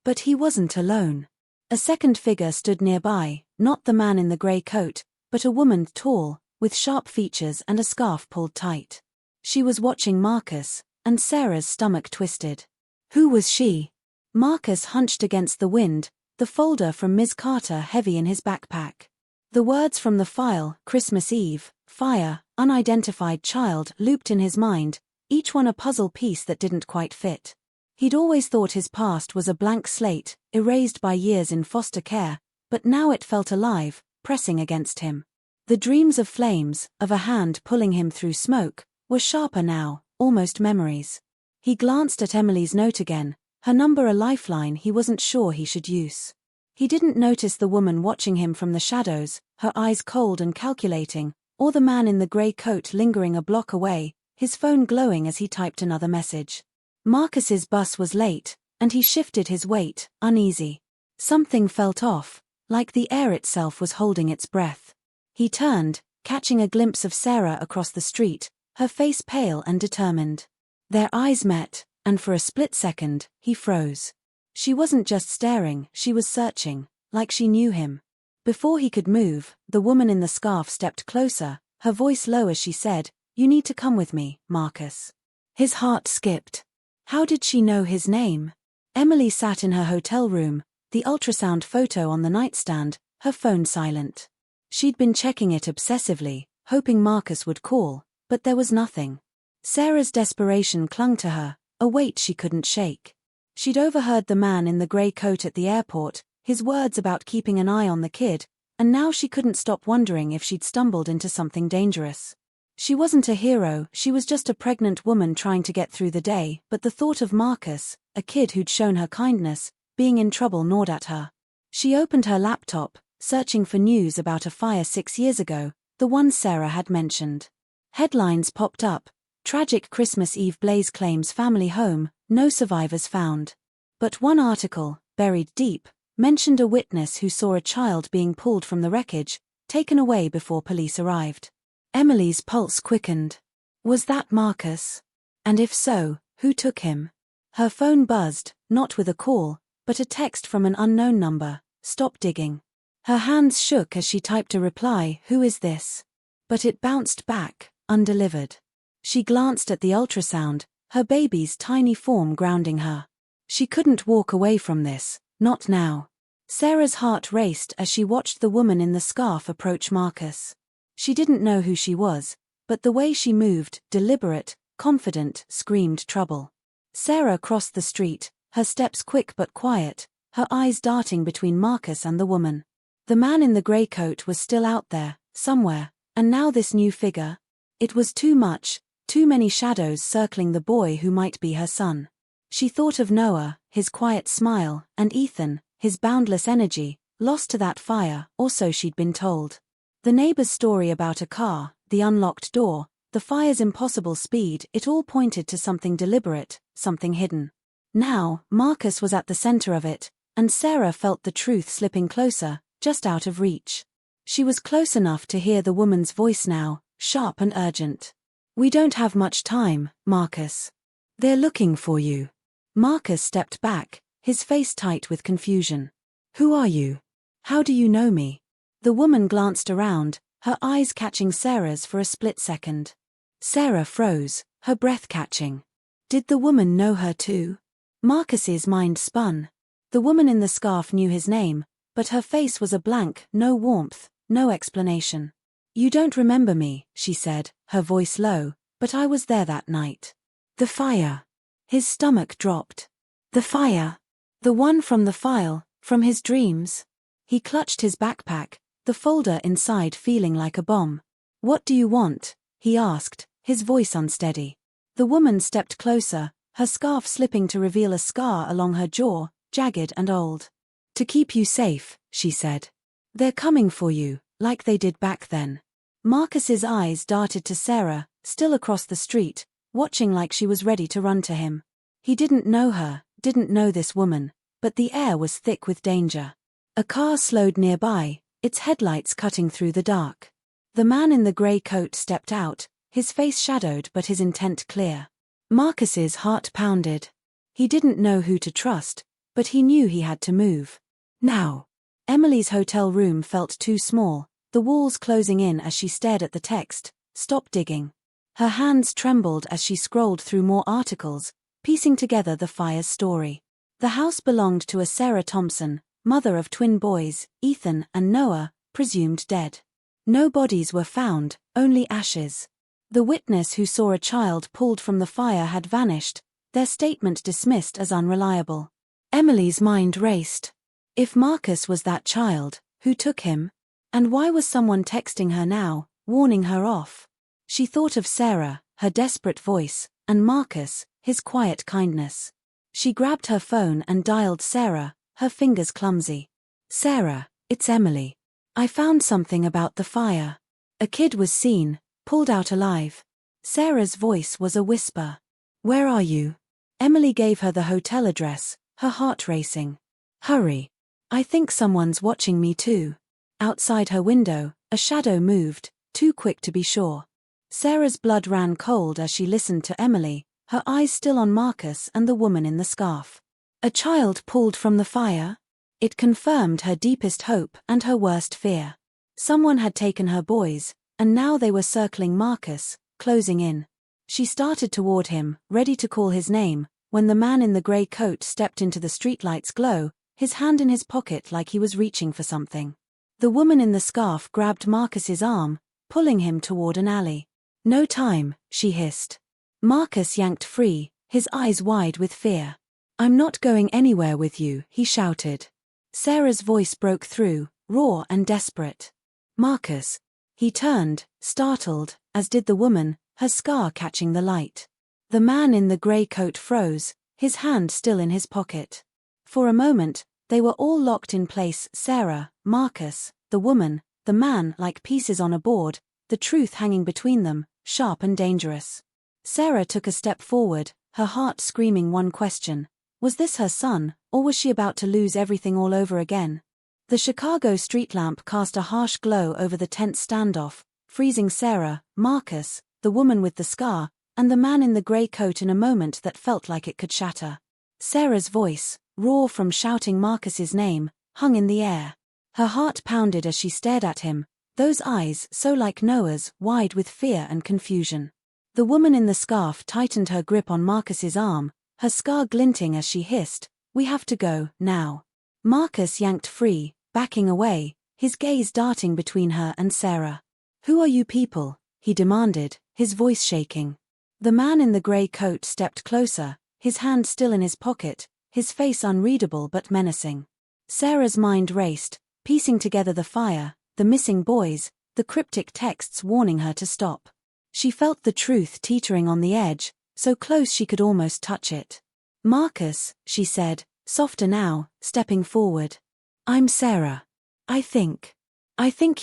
But he wasn't alone. A second figure stood nearby, not the man in the grey coat, but a woman tall, with sharp features and a scarf pulled tight. She was watching Marcus, and Sarah's stomach twisted. Who was she? Marcus hunched against the wind, the folder from Ms. Carter heavy in his backpack. The words from the file, Christmas Eve, fire, unidentified child, looped in his mind, each one a puzzle piece that didn't quite fit. He'd always thought his past was a blank slate, erased by years in foster care, but now it felt alive, pressing against him. The dreams of flames, of a hand pulling him through smoke, were sharper now, almost memories. He glanced at Emily's note again, her number a lifeline he wasn't sure he should use. He didn't notice the woman watching him from the shadows, her eyes cold and calculating, or the man in the grey coat lingering a block away, his phone glowing as he typed another message. Marcus's bus was late, and he shifted his weight, uneasy. Something felt off, like the air itself was holding its breath. He turned, catching a glimpse of Sarah across the street, her face pale and determined. Their eyes met, and for a split second, he froze. She wasn't just staring, she was searching, like she knew him. Before he could move, the woman in the scarf stepped closer, her voice low as she said, "You need to come with me, Marcus." His heart skipped. How did she know his name? Emily sat in her hotel room, the ultrasound photo on the nightstand, her phone silent. She'd been checking it obsessively, hoping Marcus would call, but there was nothing. Sarah's desperation clung to her, a weight she couldn't shake. She'd overheard the man in the grey coat at the airport, his words about keeping an eye on the kid, and now she couldn't stop wondering if she'd stumbled into something dangerous. She wasn't a hero, she was just a pregnant woman trying to get through the day, but the thought of Marcus, a kid who'd shown her kindness, being in trouble gnawed at her. She opened her laptop, searching for news about a fire 6 years ago, the one Sarah had mentioned. Headlines popped up: tragic Christmas Eve blaze claims family home, no survivors found. But one article, buried deep, mentioned a witness who saw a child being pulled from the wreckage, taken away before police arrived. Emily's pulse quickened. Was that Marcus? And if so, who took him? Her phone buzzed, not with a call, but a text from an unknown number. "Stop digging." Her hands shook as she typed a reply, "Who is this?" But it bounced back, undelivered. She glanced at the ultrasound, her baby's tiny form grounding her. She couldn't walk away from this, not now. Sarah's heart raced as she watched the woman in the scarf approach Marcus. She didn't know who she was, but the way she moved, deliberate, confident, screamed trouble. Sarah crossed the street, her steps quick but quiet, her eyes darting between Marcus and the woman. The man in the grey coat was still out there, somewhere, and now this new figure. It was too much, too many shadows circling the boy who might be her son. She thought of Noah, his quiet smile, and Ethan, his boundless energy, lost to that fire, or so she'd been told. The neighbor's story about a car, the unlocked door, the fire's impossible speed, it all pointed to something deliberate, something hidden. Now, Marcus was at the center of it, and Sarah felt the truth slipping closer, just out of reach. She was close enough to hear the woman's voice now, sharp and urgent. "We don't have much time, Marcus. They're looking for you." Marcus stepped back, his face tight with confusion. "Who are you? How do you know me?" The woman glanced around, her eyes catching Sarah's for a split second. Sarah froze, her breath catching. Did the woman know her too? Marcus's mind spun. The woman in the scarf knew his name, but her face was a blank, no warmth, no explanation. "You don't remember me," she said, her voice low, "but I was there that night." The fire. His stomach dropped. The fire. The one from the file, from his dreams. He clutched his backpack, the folder inside feeling like a bomb. "What do you want?" he asked, his voice unsteady. The woman stepped closer, her scarf slipping to reveal a scar along her jaw, jagged and old. "To keep you safe," she said. "They're coming for you, like they did back then." Marcus's eyes darted to Sarah, still across the street, watching like she was ready to run to him. He didn't know her, didn't know this woman, but the air was thick with danger. A car slowed nearby, its headlights cutting through the dark. The man in the grey coat stepped out, his face shadowed but his intent clear. Marcus's heart pounded. He didn't know who to trust, but he knew he had to move. Now. Emily's hotel room felt too small, the walls closing in as she stared at the text, "Stop digging." Her hands trembled as she scrolled through more articles, piecing together the fire's story. The house belonged to a Sarah Thompson, mother of twin boys, Ethan and Noah, presumed dead. No bodies were found, only ashes. The witness who saw a child pulled from the fire had vanished, their statement dismissed as unreliable. Emily's mind raced. If Marcus was that child, who took him? And why was someone texting her now, warning her off? She thought of Sarah, her desperate voice, and Marcus, his quiet kindness. She grabbed her phone and dialed Sarah, her fingers clumsy. "Sarah, it's Emily. I found something about the fire. A kid was seen, pulled out alive." Sarah's voice was a whisper. "Where are you?" Emily gave her the hotel address, her heart racing. "Hurry. I think someone's watching me too." Outside her window, a shadow moved, too quick to be sure. Sarah's blood ran cold as she listened to Emily, her eyes still on Marcus and the woman in the scarf. A child pulled from the fire? It confirmed her deepest hope and her worst fear. Someone had taken her boys, and now they were circling Marcus, closing in. She started toward him, ready to call his name, when the man in the grey coat stepped into the streetlight's glow, his hand in his pocket like he was reaching for something. The woman in the scarf grabbed Marcus's arm, pulling him toward an alley. "No time," she hissed. Marcus yanked free, his eyes wide with fear. "I'm not going anywhere with you," he shouted. Sarah's voice broke through, raw and desperate. "Marcus." He turned, startled, as did the woman, her scar catching the light. The man in the grey coat froze, his hand still in his pocket. For a moment, they were all locked in place, Sarah, Marcus, the woman, the man like pieces on a board, the truth hanging between them, sharp and dangerous. Sarah took a step forward, her heart screaming one question. Was this her son, or was she about to lose everything all over again? The Chicago street lamp cast a harsh glow over the tense standoff, freezing Sarah, Marcus, the woman with the scar, and the man in the grey coat in a moment that felt like it could shatter. Sarah's voice, raw from shouting Marcus's name, hung in the air. Her heart pounded as she stared at him, those eyes so like Noah's, wide with fear and confusion. The woman in the scarf tightened her grip on Marcus's arm, her scar glinting as she hissed, "We have to go, now." Marcus yanked free, backing away, his gaze darting between her and Sarah. "Who are you people?" he demanded, his voice shaking. The man in the grey coat stepped closer, his hand still in his pocket, his face unreadable but menacing. Sarah's mind raced, piecing together the fire, the missing boys, the cryptic texts warning her to stop. She felt the truth teetering on the edge, so close she could almost touch it. "Marcus," she said, softer now, stepping forward. "I'm Sarah. I think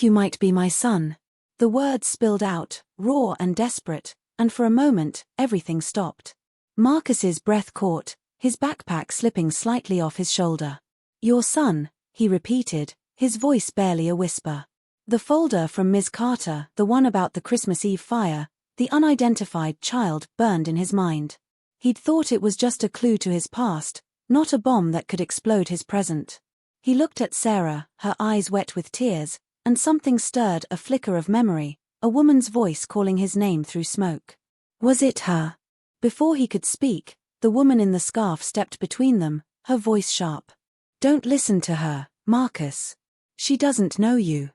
you might be my son." The words spilled out, raw and desperate, and for a moment, everything stopped. Marcus's breath caught, his backpack slipping slightly off his shoulder. "Your son," he repeated, his voice barely a whisper. The folder from Ms. Carter, the one about the Christmas Eve fire, the unidentified child, burned in his mind. He'd thought it was just a clue to his past, not a bomb that could explode his present. He looked at Sarah, her eyes wet with tears, and something stirred, a flicker of memory, a woman's voice calling his name through smoke. Was it her? Before he could speak, the woman in the scarf stepped between them, her voice sharp. "Don't listen to her, Marcus. She doesn't know you."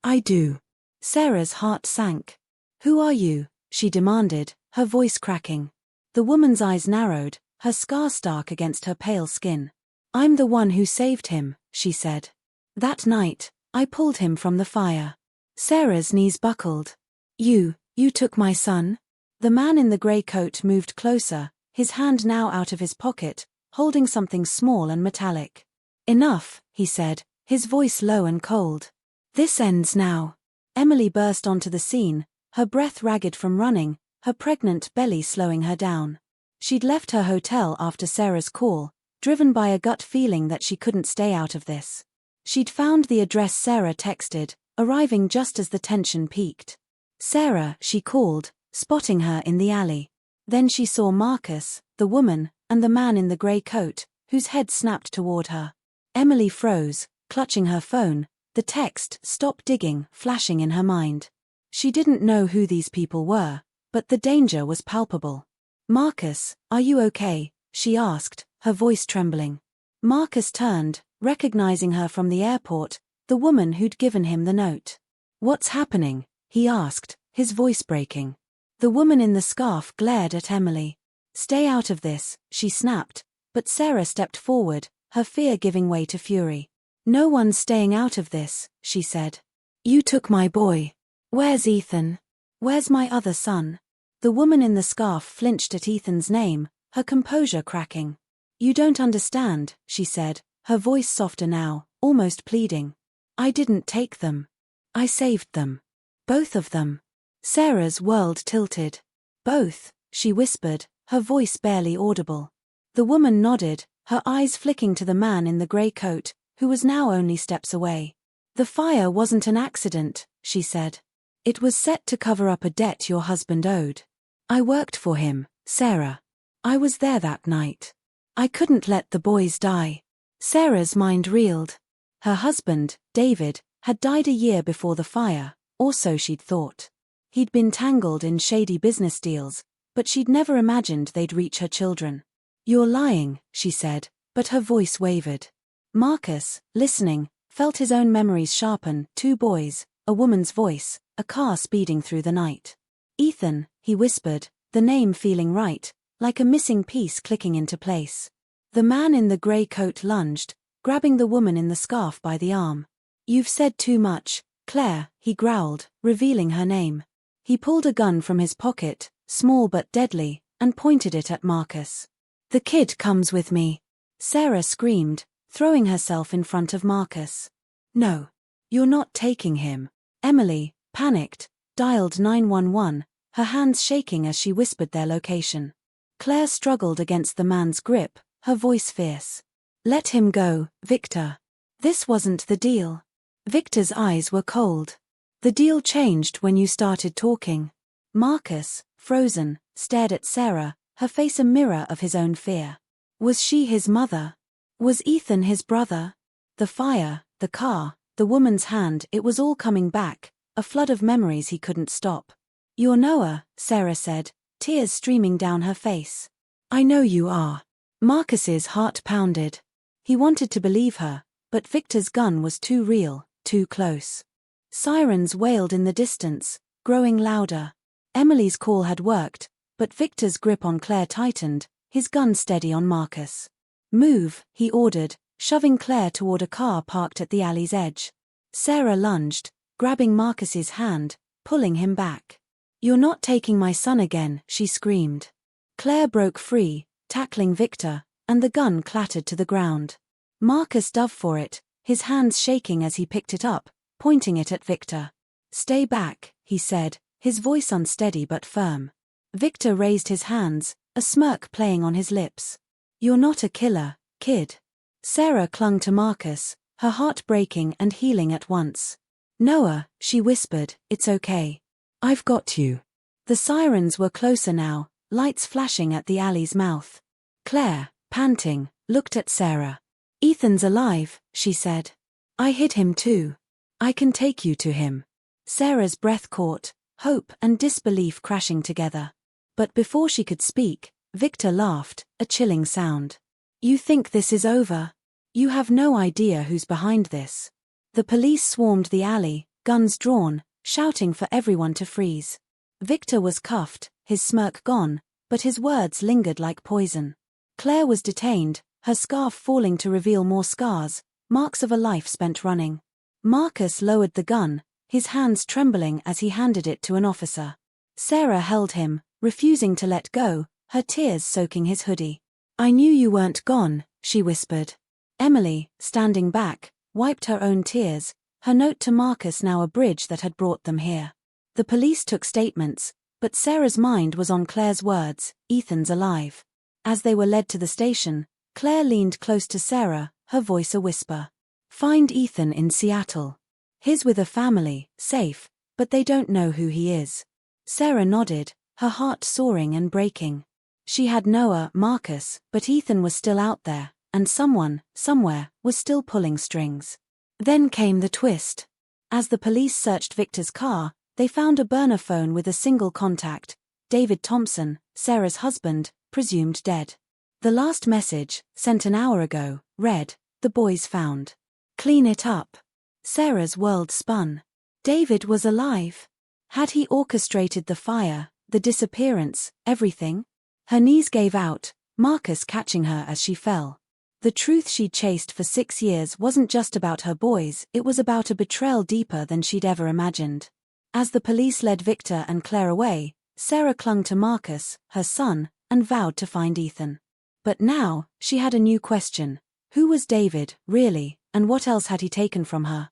"I do." Sarah's heart sank. "Who are you?" she demanded, her voice cracking. The woman's eyes narrowed, her scar stark against her pale skin. "I'm the one who saved him," she said. "That night, I pulled him from the fire." Sarah's knees buckled. You took my son?" The man in the grey coat moved closer, his hand now out of his pocket, holding something small and metallic. "Enough," he said, his voice low and cold. "This ends now." Emily burst onto the scene, her breath ragged from running, her pregnant belly slowing her down. She'd left her hotel after Sarah's call, driven by a gut feeling that she couldn't stay out of this. She'd found the address Sarah texted, arriving just as the tension peaked. "Sarah," she called, spotting her in the alley. Then she saw Marcus, the woman, and the man in the grey coat, whose head snapped toward her. Emily froze, clutching her phone, the text "Stop digging" flashing in her mind. She didn't know who these people were, but the danger was palpable. "Marcus, are you okay?" she asked, her voice trembling. Marcus turned, recognizing her from the airport, the woman who'd given him the note. "What's happening?" he asked, his voice breaking. The woman in the scarf glared at Emily. "Stay out of this," she snapped, but Sarah stepped forward, her fear giving way to fury. "No one's staying out of this," she said. "You took my boy. Where's Ethan? Where's my other son?" The woman in the scarf flinched at Ethan's name, her composure cracking. "You don't understand," she said, her voice softer now, almost pleading. "I didn't take them. I saved them. Both of them." Sarah's world tilted. "Both," she whispered, her voice barely audible. The woman nodded, her eyes flicking to the man in the grey coat, who was now only steps away. "The fire wasn't an accident," she said. "It was set to cover up a debt your husband owed. I worked for him, Sarah. I was there that night. I couldn't let the boys die." Sarah's mind reeled. Her husband, David, had died a year before the fire, or so she'd thought. He'd been tangled in shady business deals, but she'd never imagined they'd reach her children. "You're lying," she said, but her voice wavered. Marcus, listening, felt his own memories sharpen: 2 boys, a woman's voice, a car speeding through the night. "Ethan," he whispered, the name feeling right, like a missing piece clicking into place. The man in the grey coat lunged, grabbing the woman in the scarf by the arm. "You've said too much, Claire," he growled, revealing her name. He pulled a gun from his pocket, small but deadly, and pointed it at Marcus. "The kid comes with me," Sarah screamed, throwing herself in front of Marcus. "No. You're not taking him." Emily, panicked, dialed 911, her hands shaking as she whispered their location. Claire struggled against the man's grip, her voice fierce. "Let him go, Victor. This wasn't the deal." Victor's eyes were cold. "The deal changed when you started talking." Marcus, frozen, stared at Sarah, her face a mirror of his own fear. Was she his mother? Was Ethan his brother? The fire, the car, the woman's hand, it was all coming back, a flood of memories he couldn't stop. "You're Noah," Sarah said, tears streaming down her face. "I know you are." Marcus's heart pounded. He wanted to believe her, but Victor's gun was too real, too close. Sirens wailed in the distance, growing louder. Emily's call had worked, but Victor's grip on Claire tightened, his gun steady on Marcus. "Move," he ordered, shoving Claire toward a car parked at the alley's edge. Sarah lunged, grabbing Marcus's hand, pulling him back. "You're not taking my son again," she screamed. Claire broke free, tackling Victor, and the gun clattered to the ground. Marcus dove for it, his hands shaking as he picked it up, pointing it at Victor. "Stay back," he said, his voice unsteady but firm. Victor raised his hands, a smirk playing on his lips. "You're not a killer, kid." Sarah clung to Marcus, her heart breaking and healing at once. "Noah," she whispered, "it's okay. I've got you." The sirens were closer now, lights flashing at the alley's mouth. Claire, panting, looked at Sarah. "Ethan's alive," she said. "I hid him too. I can take you to him." Sarah's breath caught, hope and disbelief crashing together. But before she could speak, Victor laughed, a chilling sound. "You think this is over? You have no idea who's behind this." The police swarmed the alley, guns drawn, shouting for everyone to freeze. Victor was cuffed, his smirk gone, but his words lingered like poison. Claire was detained, her scarf falling to reveal more scars, marks of a life spent running. Marcus lowered the gun, his hands trembling as he handed it to an officer. Sarah held him, refusing to let go, her tears soaking his hoodie. "I knew you weren't gone," she whispered. Emily, standing back, wiped her own tears, her note to Marcus now a bridge that had brought them here. The police took statements, but Sarah's mind was on Claire's words, "Ethan's alive." As they were led to the station, Claire leaned close to Sarah, her voice a whisper. "Find Ethan in Seattle. He's with a family, safe, but they don't know who he is." Sarah nodded, her heart soaring and breaking. She had Noah, Marcus, but Ethan was still out there, and someone, somewhere, was still pulling strings. Then came the twist. As the police searched Victor's car, they found a burner phone with a single contact, David Thompson, Sarah's husband, presumed dead. The last message, sent an hour ago, read, "The boys found. Clean it up." Sarah's world spun. David was alive. Had he orchestrated the fire, the disappearance, everything? Her knees gave out, Marcus catching her as she fell. The truth she'd chased for 6 years wasn't just about her boys, it was about a betrayal deeper than she'd ever imagined. As the police led Victor and Claire away, Sarah clung to Marcus, her son, and vowed to find Ethan. But now, she had a new question. Who was David, really, and what else had he taken from her?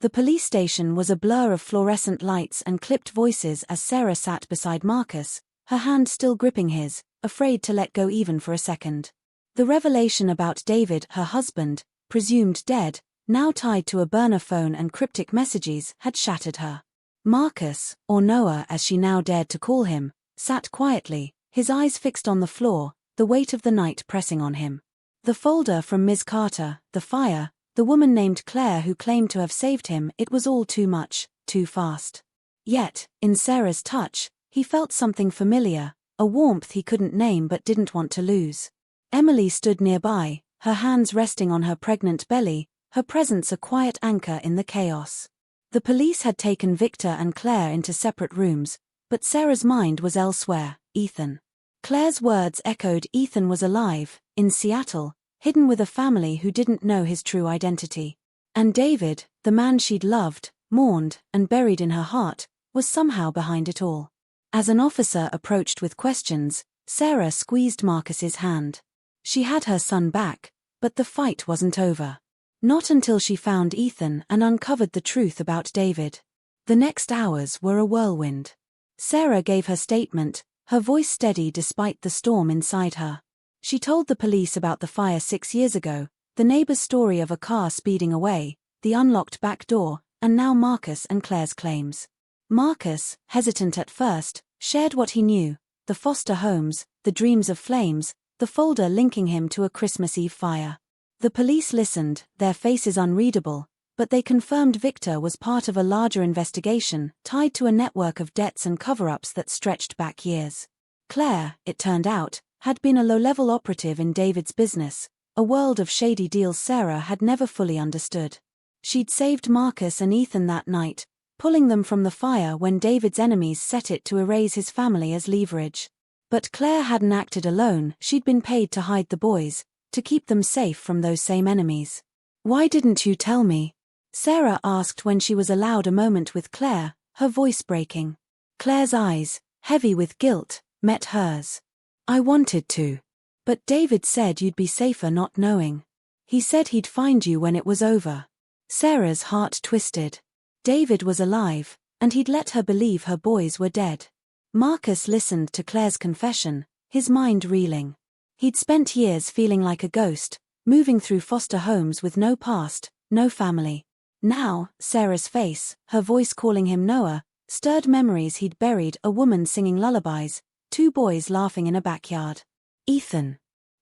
The police station was a blur of fluorescent lights and clipped voices as Sarah sat beside Marcus, her hand still gripping his, afraid to let go even for a second. The revelation about David, her husband, presumed dead, now tied to a burner phone and cryptic messages, had shattered her. Marcus, or Noah as she now dared to call him, sat quietly, his eyes fixed on the floor, the weight of the night pressing on him. The folder from Ms. Carter, the fire, the woman named Claire who claimed to have saved him, it was all too much, too fast. Yet, in Sarah's touch, he felt something familiar, a warmth he couldn't name but didn't want to lose. Emily stood nearby, her hands resting on her pregnant belly, her presence a quiet anchor in the chaos. The police had taken Victor and Claire into separate rooms, but Sarah's mind was elsewhere, Ethan. Claire's words echoed. Ethan was alive, in Seattle, hidden with a family who didn't know his true identity. And David, the man she'd loved, mourned, and buried in her heart, was somehow behind it all. As an officer approached with questions, Sarah squeezed Marcus's hand. She had her son back, but the fight wasn't over. Not until she found Ethan and uncovered the truth about David. The next hours were a whirlwind. Sarah gave her statement, her voice steady despite the storm inside her. She told the police about the fire 6 years ago, the neighbor's story of a car speeding away, the unlocked back door, and now Marcus and Claire's claims. Marcus, hesitant at first, shared what he knew, the foster homes, the dreams of flames, the folder linking him to a Christmas Eve fire. The police listened, their faces unreadable, but they confirmed Victor was part of a larger investigation, tied to a network of debts and cover-ups that stretched back years. Claire, it turned out, had been a low-level operative in David's business, a world of shady deals Sarah had never fully understood. She'd saved Marcus and Ethan that night, pulling them from the fire when David's enemies set it to erase his family as leverage. But Claire hadn't acted alone, she'd been paid to hide the boys, to keep them safe from those same enemies. "Why didn't you tell me?" Sarah asked when she was allowed a moment with Claire, her voice breaking. Claire's eyes, heavy with guilt, met hers. "I wanted to. But David said you'd be safer not knowing. He said he'd find you when it was over." Sarah's heart twisted. David was alive, and he'd let her believe her boys were dead. Marcus listened to Claire's confession, his mind reeling. He'd spent years feeling like a ghost, moving through foster homes with no past, no family. Now, Sarah's face, her voice calling him Noah, stirred memories he'd buried, a woman singing lullabies, 2 boys laughing in a backyard. Ethan.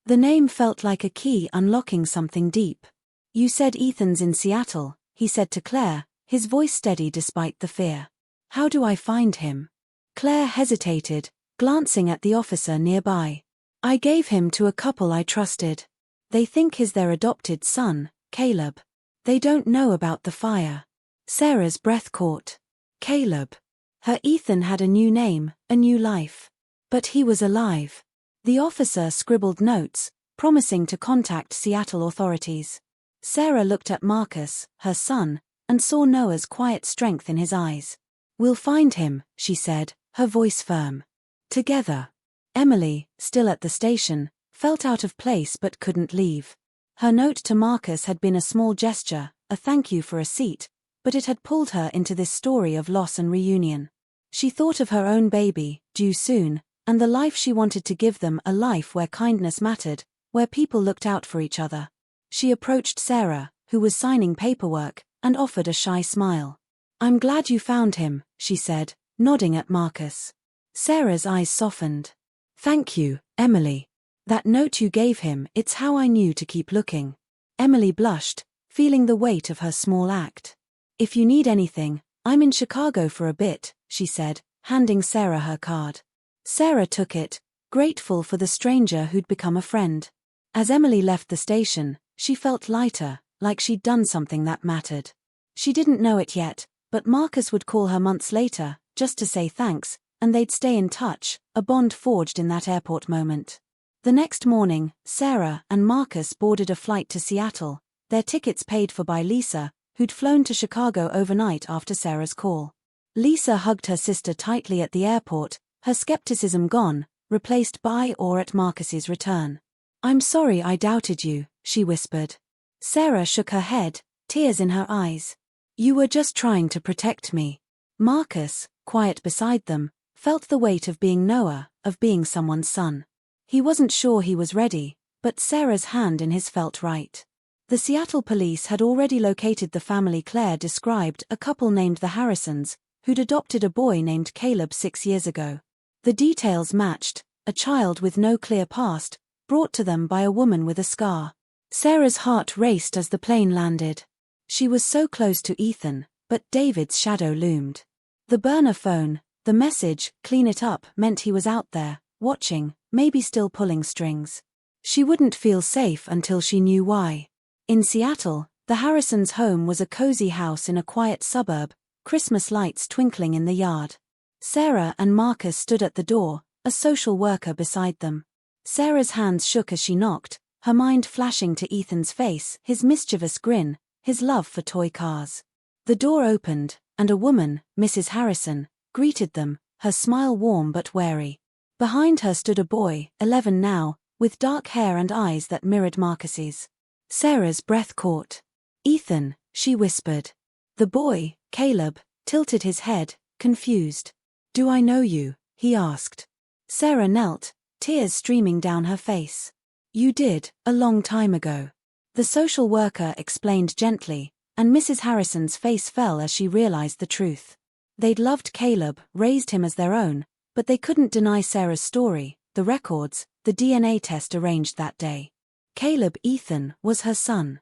The name felt like a key unlocking something deep. "You said Ethan's in Seattle," he said to Claire, his voice steady despite the fear. "How do I find him?" Claire hesitated, glancing at the officer nearby. "I gave him to a couple I trusted. They think he's their adopted son, Caleb. They don't know about the fire." Sarah's breath caught. Caleb. Her Ethan had a new name, a new life. But he was alive. The officer scribbled notes, promising to contact Seattle authorities. Sarah looked at Marcus, her son, and saw Noah's quiet strength in his eyes. "We'll find him," she said, her voice firm. "Together." Emily, still at the station, felt out of place but couldn't leave. Her note to Marcus had been a small gesture, a thank you for a seat, but it had pulled her into this story of loss and reunion. She thought of her own baby, due soon, and the life she wanted to give them, a life where kindness mattered, where people looked out for each other. She approached Sarah, who was signing paperwork, and offered a shy smile. "I'm glad you found him," she said, nodding at Marcus. Sarah's eyes softened. "Thank you, Emily. That note you gave him, it's how I knew to keep looking." Emily blushed, feeling the weight of her small act. "If you need anything, I'm in Chicago for a bit," she said, handing Sarah her card. Sarah took it, grateful for the stranger who'd become a friend. As Emily left the station, she felt lighter, like she'd done something that mattered. She didn't know it yet, but Marcus would call her months later, just to say thanks, and they'd stay in touch, a bond forged in that airport moment. The next morning, Sarah and Marcus boarded a flight to Seattle, their tickets paid for by Lisa, who'd flown to Chicago overnight after Sarah's call. Lisa hugged her sister tightly at the airport, her skepticism gone, replaced by awe at Marcus's return. "I'm sorry I doubted you," she whispered. Sarah shook her head, tears in her eyes. "You were just trying to protect me." Marcus, quiet beside them, felt the weight of being Noah, of being someone's son. He wasn't sure he was ready, but Sarah's hand in his felt right. The Seattle police had already located the family Claire described, a couple named the Harrisons, who'd adopted a boy named Caleb 6 years ago. The details matched, a child with no clear past, brought to them by a woman with a scar. Sarah's heart raced as the plane landed. She was so close to Ethan, but David's shadow loomed. The burner phone, the message, "Clean it up," meant he was out there, watching, maybe still pulling strings. She wouldn't feel safe until she knew why. In Seattle, the Harrisons' home was a cozy house in a quiet suburb, Christmas lights twinkling in the yard. Sarah and Marcus stood at the door, a social worker beside them. Sarah's hands shook as she knocked, her mind flashing to Ethan's face, his mischievous grin, his love for toy cars. The door opened, and a woman, Mrs. Harrison, greeted them, her smile warm but wary. Behind her stood a boy, 11 now, with dark hair and eyes that mirrored Marcus's. Sarah's breath caught. "Ethan," she whispered. The boy, Caleb, tilted his head, confused. "Do I know you?" he asked. Sarah knelt, tears streaming down her face. "You did, a long time ago." The social worker explained gently, and Mrs. Harrison's face fell as she realized the truth. They'd loved Caleb, raised him as their own, but they couldn't deny Sarah's story, the records, the DNA test arranged that day. Caleb Ethan was her son.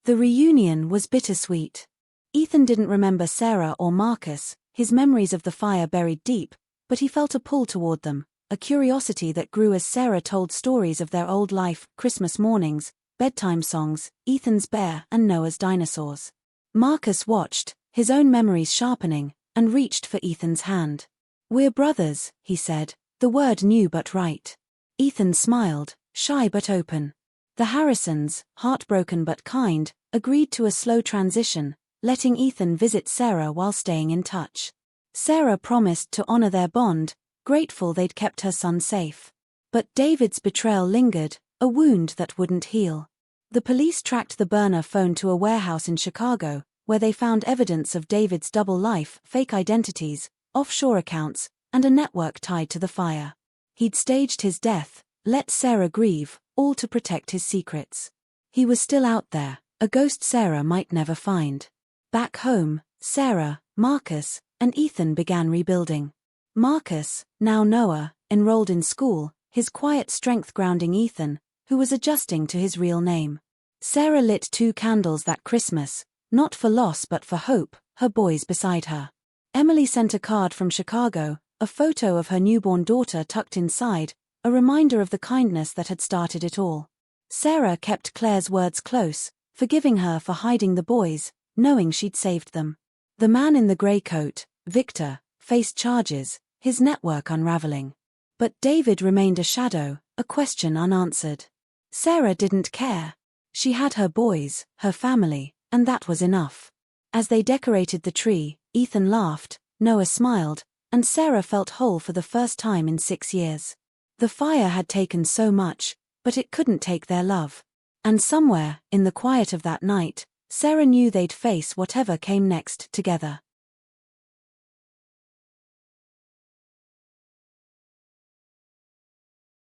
The reunion was bittersweet. Ethan didn't remember Sarah or Marcus, his memories of the fire buried deep, but he felt a pull toward them, a curiosity that grew as Sarah told stories of their old life, Christmas mornings, bedtime songs, Ethan's bear and Noah's dinosaurs. Marcus watched, his own memories sharpening, and reached for Ethan's hand. "We're brothers," he said, the word new but right. Ethan smiled, shy but open. The Harrisons, heartbroken but kind, agreed to a slow transition, letting Ethan visit Sarah while staying in touch. Sarah promised to honor their bond, grateful they'd kept her son safe. But David's betrayal lingered, a wound that wouldn't heal. The police tracked the burner phone to a warehouse in Chicago, where they found evidence of David's double life, fake identities, offshore accounts, and a network tied to the fire. He'd staged his death, let Sarah grieve, all to protect his secrets. He was still out there, a ghost Sarah might never find. Back home, Sarah, Marcus, and Ethan began rebuilding. Marcus, now Noah, enrolled in school, his quiet strength grounding Ethan, who was adjusting to his real name. Sarah lit 2 candles that Christmas, not for loss but for hope, her boys beside her. Emily sent a card from Chicago, a photo of her newborn daughter tucked inside, a reminder of the kindness that had started it all. Sarah kept Claire's words close, forgiving her for hiding the boys, knowing she'd saved them. The man in the grey coat, Victor, faced charges, his network unraveling. But David remained a shadow, a question unanswered. Sarah didn't care. She had her boys, her family, and that was enough. As they decorated the tree, Ethan laughed, Noah smiled, and Sarah felt whole for the first time in 6 years. The fire had taken so much, but it couldn't take their love. And somewhere, in the quiet of that night, Sarah knew they'd face whatever came next together.